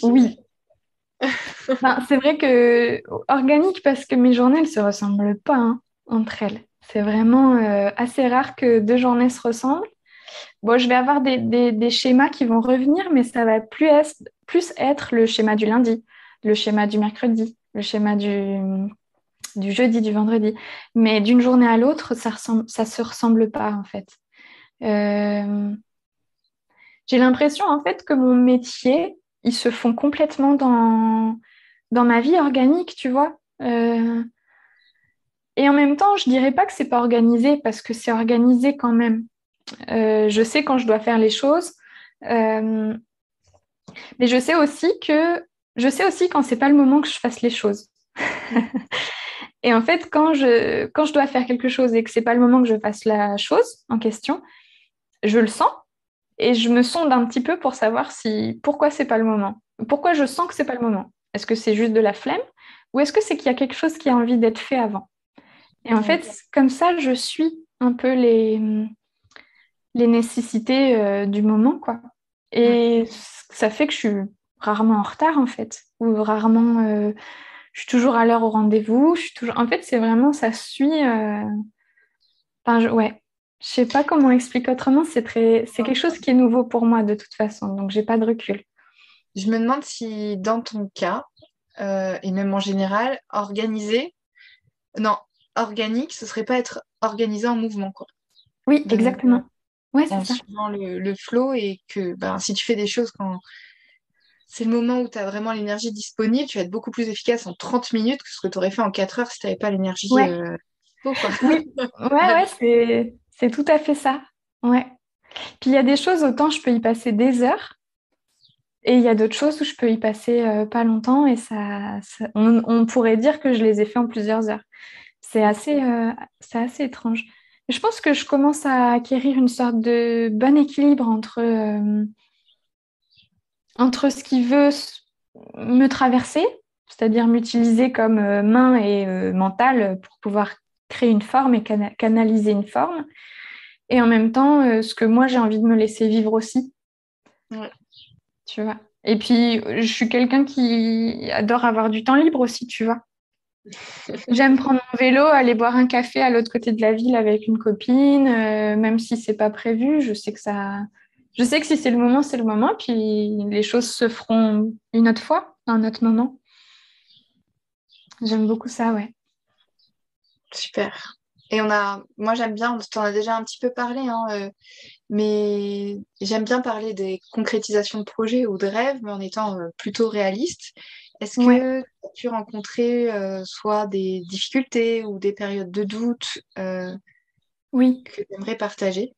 oui. Ben, c'est vrai que organique parce que mes journées, elles se ressemblent pas hein, entre elles. C'est vraiment assez rare que deux journées se ressemblent. Bon, je vais avoir des schémas qui vont revenir, mais ça va plus être le schéma du lundi, le schéma du mercredi, le schéma du jeudi, du vendredi. Mais d'une journée à l'autre, ça se ressemble pas, en fait. Euh, j'ai l'impression, en fait, que mon métier, ils se font complètement dans dans ma vie organique, tu vois. Et en même temps, je dirais pas que c'est pas organisé parce que c'est organisé quand même. Je sais quand je dois faire les choses, euh, mais je sais aussi quand c'est pas le moment que je fasse les choses. Et en fait, quand je dois faire quelque chose et que c'est pas le moment que je fasse la chose en question, je le sens et je me sonde un petit peu pour savoir pourquoi c'est pas le moment. Pourquoi je sens que c'est pas le moment. Est-ce que c'est juste de la flemme ou est-ce que c'est qu'il y a quelque chose qui a envie d'être fait avant? Et en fait, comme ça, je suis un peu les nécessités du moment, quoi. Et ça fait que je suis rarement en retard, en fait, ou rarement, je suis toujours à l'heure au rendez-vous. Je suis toujours... En fait, c'est vraiment, ça suit. Enfin, ouais, je sais pas comment expliquer autrement. C'est quelque chose qui est nouveau pour moi de toute façon, donc j'ai pas de recul. Je me demande si dans ton cas, et même en général, non, organique, ce serait pas être organisé en mouvement, quoi. Oui, De exactement. Ouais, c'est En ça. suivant le flow et que ben, si tu fais des choses quand c'est le moment où tu as vraiment l'énergie disponible, tu vas être beaucoup plus efficace en 30 minutes que ce que tu aurais fait en 4 heures si tu n'avais pas l'énergie Ouais, dispo, quoi. oui, ouais, c'est tout à fait ça. Ouais. Puis il y a des choses, autant je peux y passer des heures, et il y a d'autres choses où je peux y passer pas longtemps, et on pourrait dire que je les ai fait en plusieurs heures. C'est assez étrange. Je pense que je commence à acquérir une sorte de bon équilibre entre ce qui veut me traverser, c'est-à-dire m'utiliser comme main et mental pour pouvoir créer une forme et canaliser une forme, et en même temps ce que moi j'ai envie de me laisser vivre aussi, Ouais. tu vois. Et puis je suis quelqu'un qui adore avoir du temps libre aussi, tu vois. J'aime prendre mon vélo, aller boire un café à l'autre côté de la ville avec une copine, même si c'est pas prévu. Je sais que si c'est le moment, c'est le moment. Puis les choses se feront une autre fois, à un autre moment. J'aime beaucoup ça, ouais. Super. Et moi j'aime bien, on t'en a déjà un petit peu parlé, hein, mais j'aime bien parler des concrétisations de projets ou de rêves, mais en étant plutôt réaliste. Est-ce Ouais, que tu as pu rencontrer soit des difficultés ou des périodes de doute oui. que tu aimerais partager?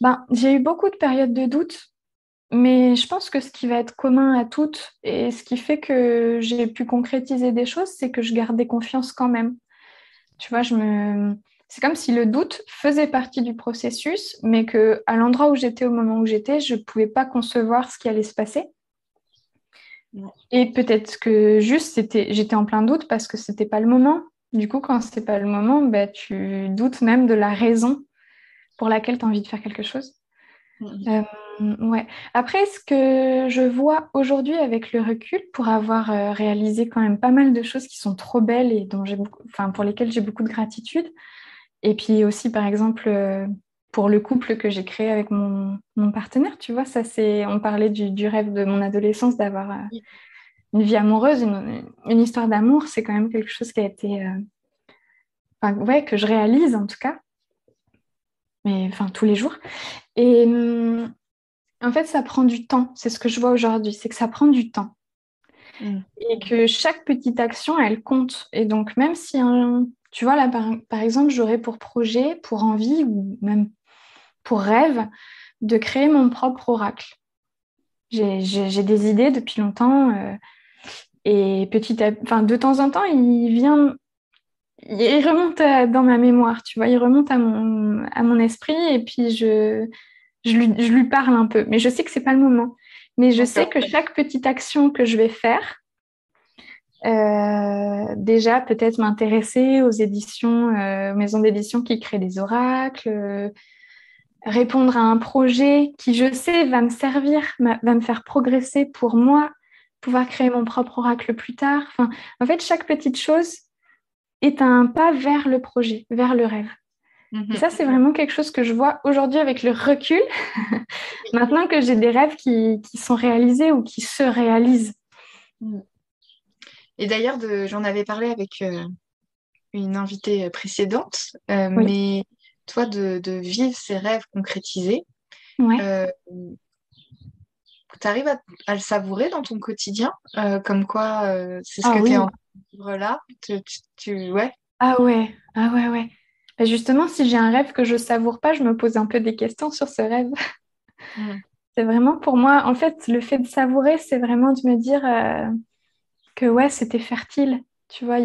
Ben, j'ai eu beaucoup de périodes de doute, mais je pense que ce qui va être commun à toutes et ce qui fait que j'ai pu concrétiser des choses, c'est que je gardais confiance quand même. Tu vois, c'est comme si le doute faisait partie du processus, mais que à l'endroit où j'étais au moment où j'étais, je ne pouvais pas concevoir ce qui allait se passer. Ouais. Et peut-être que juste j'étais en plein doute parce que c'était pas le moment. Du coup, quand c'est pas le moment, ben, tu doutes même de la raison pour laquelle tu as envie de faire quelque chose. Mhm. Ouais. Après, ce que je vois aujourd'hui avec le recul, pour avoir réalisé quand même pas mal de choses qui sont trop belles et enfin, pour lesquelles j'ai beaucoup de gratitude. Et puis aussi, par exemple, pour le couple que j'ai créé avec mon partenaire, tu vois, on parlait du rêve de mon adolescence d'avoir une vie amoureuse, une histoire d'amour, c'est quand même quelque chose qui a été, enfin, ouais, que je réalise en tout cas, mais enfin tous les jours. Et en fait, ça prend du temps. C'est ce que je vois aujourd'hui, c'est que ça prend du temps Mhm. et que chaque petite action, elle compte. Et donc, même si, tu vois, là, par exemple, j'aurais pour projet, pour envie ou même pour rêve de créer mon propre oracle. J'ai des idées depuis longtemps et enfin, de temps en temps, il remonte dans ma mémoire, tu vois, il remonte à mon esprit et puis je lui parle un peu. Mais je sais que c'est pas le moment. Mais je sais D'accord. que chaque petite action que je vais faire, déjà peut-être m'intéresser aux éditions, aux maisons d'édition qui créent des oracles, répondre à un projet qui, je sais, va me servir, va me faire progresser pour moi, pouvoir créer mon propre oracle plus tard. Enfin, en fait, chaque petite chose est un pas vers le projet, vers le rêve. Et Mhm. ça, c'est vraiment quelque chose que je vois aujourd'hui avec le recul, maintenant que j'ai des rêves qui sont réalisés ou qui se réalisent. Mhm. Et d'ailleurs, j'en avais parlé avec une invitée précédente, Oui, mais toi, de vivre ces rêves concrétisés, ouais. euh, tu arrives à le savourer dans ton quotidien, comme quoi c'est ce Ah que tu es oui. en train de vivre là. Ouais. Ah ouais. Ah ouais, ouais. Bah, justement, si j'ai un rêve que je savoure pas, je me pose un peu des questions sur ce rêve. Mm. C'est vraiment pour moi, en fait, le fait de savourer, c'est vraiment de me dire que ouais, c'était fertile. Tu vois,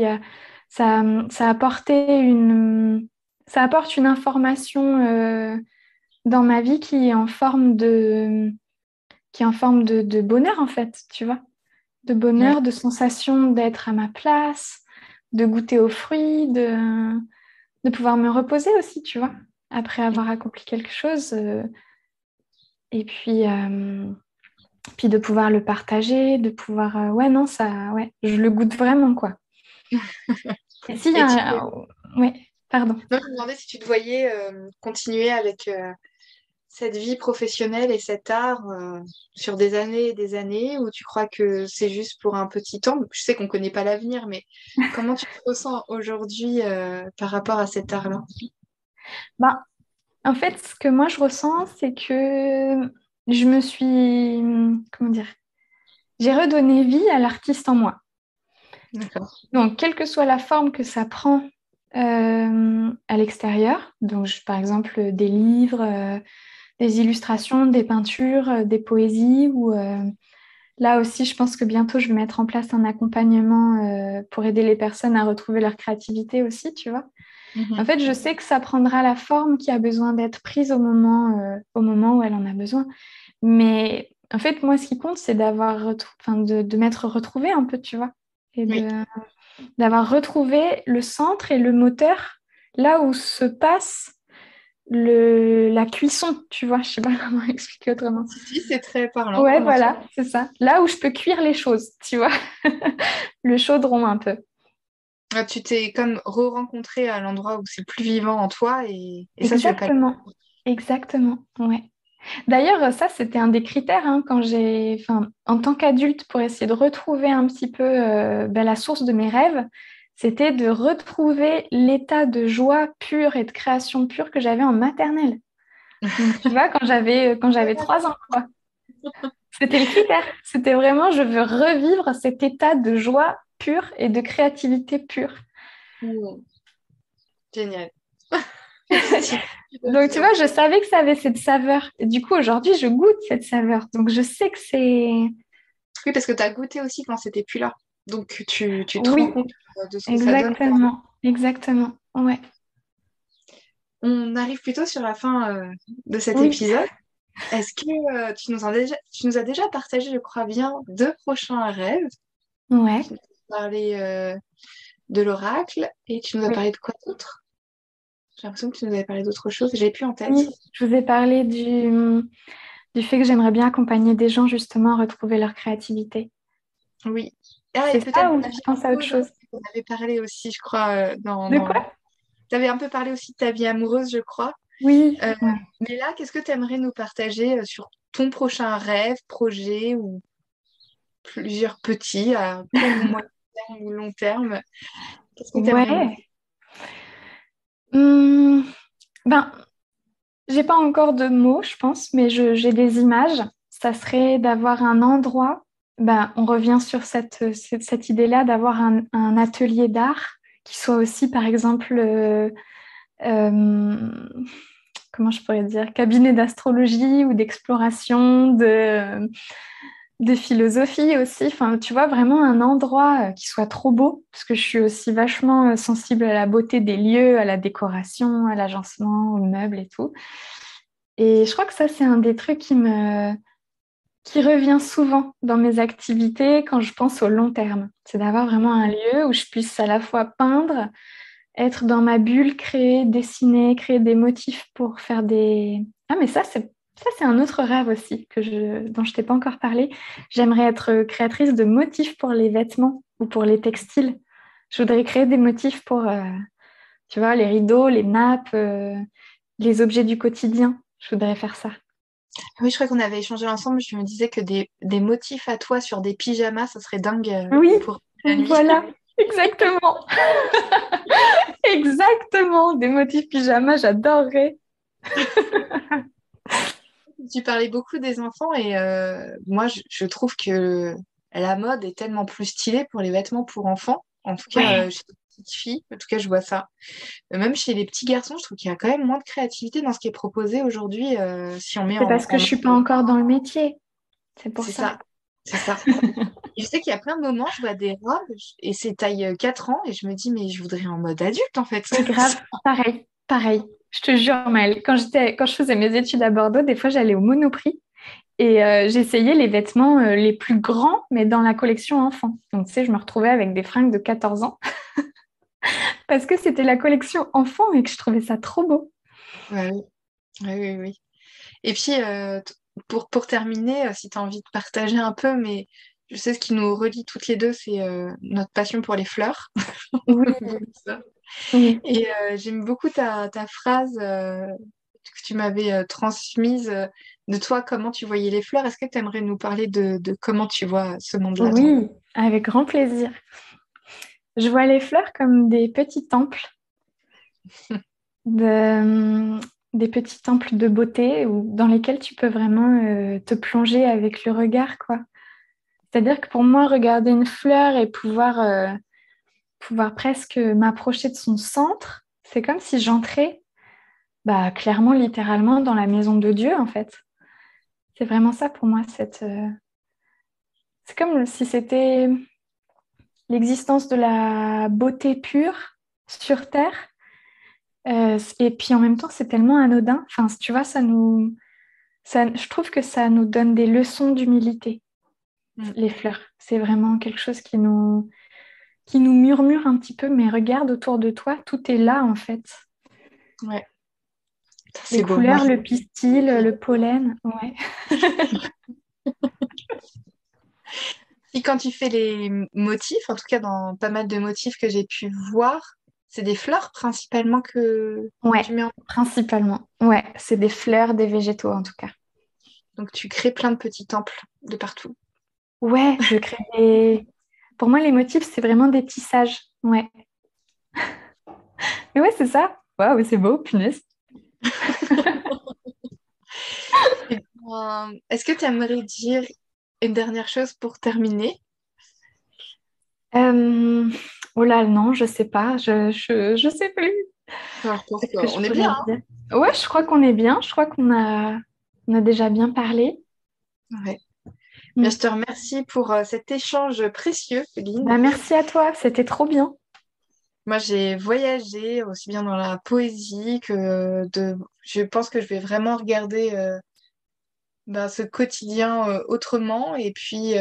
ça, ça apportait ça apporte une information dans ma vie qui est en forme de bonheur, en fait, tu vois. De Ouais. bonheur, de sensation d'être à ma place, de goûter aux fruits, de pouvoir me reposer aussi, tu vois, après avoir accompli quelque chose. Et puis de pouvoir le partager, de pouvoir... ouais, non, ça, ouais, je le goûte vraiment, quoi. Et s'il y Et a tu ouais, pardon. non, je me demandais si tu te voyais continuer avec cette vie professionnelle et cet art sur des années et des années, ou tu crois que c'est juste pour un petit temps? Je sais qu'on ne connaît pas l'avenir, mais comment tu te ressens aujourd'hui par rapport à cet art-là? Ben, en fait, ce que moi, je ressens, c'est que je me suis... Comment dire? J'ai redonné vie à l'artiste en moi. D'accord. Donc, quelle que soit la forme que ça prend à l'extérieur, donc par exemple des livres, des illustrations, des peintures, des poésies, ou là aussi, je pense que bientôt, je vais mettre en place un accompagnement pour aider les personnes à retrouver leur créativité aussi, tu vois. En Mhm. fait, je sais que ça prendra la forme qui a besoin d'être prise au moment où elle en a besoin. Mais en fait, moi, ce qui compte, c'est de m'être retrouvée un peu, tu vois, et Oui, d'avoir retrouvé le centre et le moteur, là où se passe la cuisson, tu vois. Je sais pas comment expliquer autrement. si, c'est très parlant Ouais, comme info. voilà, c'est ça. Là où je peux cuire les choses, tu vois. Le chaudron un peu. Ah, tu t'es comme re-rencontré à l'endroit où c'est plus vivant en toi et ça, tu veux pas le... Exactement. Exactement, ouais. D'ailleurs, ça, c'était un des critères enfin, en tant qu'adulte, pour essayer de retrouver un petit peu la source de mes rêves, c'était de retrouver l'état de joie pure et de création pure que j'avais en maternelle. Donc, tu vois, quand j'avais 3 ans, quoi. C'était le critère. C'était vraiment, je veux revivre cet état de joie pure et de créativité pure. Mm. Génial. Effectivement, je Donc, tu confirme. vois, je savais que ça avait cette saveur. Et du coup, aujourd'hui, je goûte cette saveur. Donc, je sais que c'est... Oui, parce que tu as goûté aussi quand c'était plus là. Donc, tu te rends Oui, compte de ce que ça donne. exactement. Exactement. Ouais. On arrive plutôt sur la fin de cet Oui. épisode. Est-ce que tu nous as déjà partagé, je crois bien, 2 prochains rêves? Ouais. Tu nous as parlé de l'oracle et tu nous as Oui. parlé de quoi d'autre? J'ai l'impression que tu nous avais parlé d'autre chose. J'ai plus en tête. Oui. Je vous ai parlé du fait que j'aimerais bien accompagner des gens justement à retrouver leur créativité. Oui. Ah, et C'est peut-être ça ou ta tu vie penses à autre amoureuse chose? aussi. On avait parlé aussi, je crois, De quoi? Tu avais un peu parlé aussi de ta vie amoureuse, je crois. Oui. Euh, Ouais. mais là, qu'est-ce que tu aimerais nous partager sur ton prochain rêve, projet ou plusieurs petits à court ou moyen terme ou long terme? Qu'est-ce que tu aimerais nous... Ouais. Hum, ben, j'ai pas encore de mots, je pense, mais j'ai des images. Ça serait d'avoir un endroit. Ben, on revient sur cette idée-là d'avoir un atelier d'art qui soit aussi, par exemple, euh, comment je pourrais dire, cabinet d'astrologie ou d'exploration, de philosophie aussi. Enfin, tu vois, vraiment un endroit qui soit trop beau, parce que je suis aussi vachement sensible à la beauté des lieux, à la décoration, à l'agencement, aux meubles et tout. Et je crois que ça, c'est un des trucs qui revient souvent dans mes activités quand je pense au long terme. C'est d'avoir vraiment un lieu où je puisse à la fois peindre, être dans ma bulle, créer, dessiner, créer des motifs pour faire des... Ah, mais ça, c'est un autre rêve aussi dont je t'ai pas encore parlé. J'aimerais être créatrice de motifs pour les vêtements ou pour les textiles. Je voudrais créer des motifs pour, tu vois, les rideaux, les nappes, les objets du quotidien. Je voudrais faire ça. Oui, je crois qu'on avait échangé ensemble. Je me disais que des motifs à toi sur des pyjamas, ça serait dingue Oui, pour la nuit. voilà, exactement. Exactement, des motifs pyjama, j'adorerais. Tu parlais beaucoup des enfants et moi, je trouve que la mode est tellement plus stylée pour les vêtements pour enfants. En tout cas, Ouais, chez les petites filles, en tout cas, je vois ça. Même chez les petits garçons, je trouve qu'il y a quand même moins de créativité dans ce qui est proposé aujourd'hui si on met c'est parce que en je suis pas œuvre. encore dans le métier. C'est pour C'est ça. ça, c'est ça. Et je sais qu'il y a plein de moments, je vois des robes et c'est taille 4 ans et je me dis, mais je voudrais en mode adulte en fait. C'est grave, pareil, pareil. Je te jure, Maëlle, quand je faisais mes études à Bordeaux, des fois j'allais au Monoprix et j'essayais les vêtements les plus grands, mais dans la collection enfant. Donc tu sais, je me retrouvais avec des fringues de 14 ans parce que c'était la collection enfant et que je trouvais ça trop beau. Ouais, oui, oui, oui, oui. Et puis, pour terminer, si tu as envie de partager un peu, mais je sais ce qui nous relie toutes les deux, c'est notre passion pour les fleurs. Oui, oui. Et j'aime beaucoup ta phrase que tu m'avais transmise de toi, comment tu voyais les fleurs. Est-ce que tu aimerais nous parler de comment tu vois ce monde-là, toi? Oui, avec grand plaisir. Je vois les fleurs comme des petits temples, de, des petits temples de beauté dans lesquels tu peux vraiment te plonger avec le regard, quoi. C'est-à-dire que pour moi, regarder une fleur et pouvoir presque m'approcher de son centre, c'est comme si j'entrais bah, clairement, littéralement, dans la maison de Dieu, en fait. C'est vraiment ça pour moi. C'est comme si c'était l'existence de la beauté pure sur Terre. Et puis en même temps, c'est tellement anodin. Enfin, tu vois, je trouve que ça nous donne des leçons d'humilité, Mm. les fleurs. C'est vraiment quelque chose qui nous murmure un petit peu, mais regarde autour de toi, tout est là, en fait. Ouais, Les c'est beau. Moi, couleurs, le pistil, le pollen, ouais. et quand tu fais les motifs, en tout cas dans pas mal de motifs que j'ai pu voir, c'est des fleurs principalement que Ouais, tu mets en... principalement. Ouais, c'est des fleurs, des végétaux en tout cas. Donc tu crées plein de petits temples de partout. Ouais, je crée des... Pour moi, les motifs, c'est vraiment des tissages. Ouais. Mais ouais, c'est ça. Waouh, c'est beau, punaise. Et est-ce que tu aimerais dire une dernière chose pour terminer? Euh, Oh là, non, je sais pas. Je sais plus. Peu importe, Qu'est-ce que je on est bien, pourrais hein? dire? Ouais, je crois qu'on est bien. Je crois qu'on a déjà bien parlé. Ouais. Bien, Mm. je te remercie pour cet échange précieux, Bah, Lynn. merci à toi. C'était trop bien. Moi, j'ai voyagé aussi bien dans la poésie que de... Je pense que je vais vraiment regarder ce quotidien autrement et puis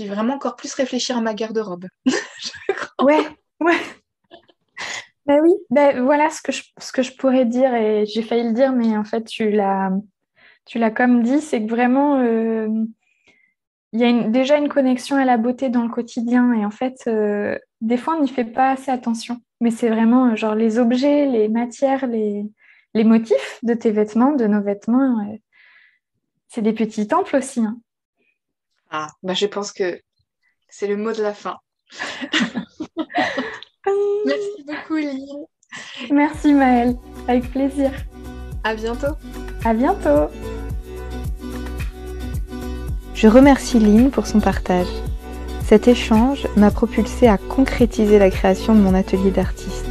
vraiment encore plus réfléchir à ma garde-robe. Ouais, ouais. Bah oui, bah, voilà ce que je pourrais dire et j'ai failli le dire, mais en fait, tu l'as comme dit, c'est que vraiment, il y a déjà une connexion à la beauté dans le quotidien et en fait, des fois, on n'y fait pas assez attention. Mais c'est vraiment genre les objets, les matières, les motifs de tes vêtements, de nos vêtements, c'est des petits temples aussi, hein. Ah, je pense que c'est le mot de la fin. Merci beaucoup, Lynn. Merci Maëlle, avec plaisir. À bientôt. À bientôt. Je remercie Lynn pour son partage. Cet échange m'a propulsée à concrétiser la création de mon atelier d'artiste.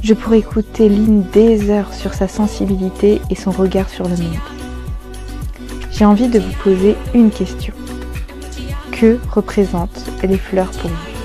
Je pourrais écouter Lynn des heures sur sa sensibilité et son regard sur le monde. J'ai envie de vous poser une question. Que représentent les fleurs pour vous ?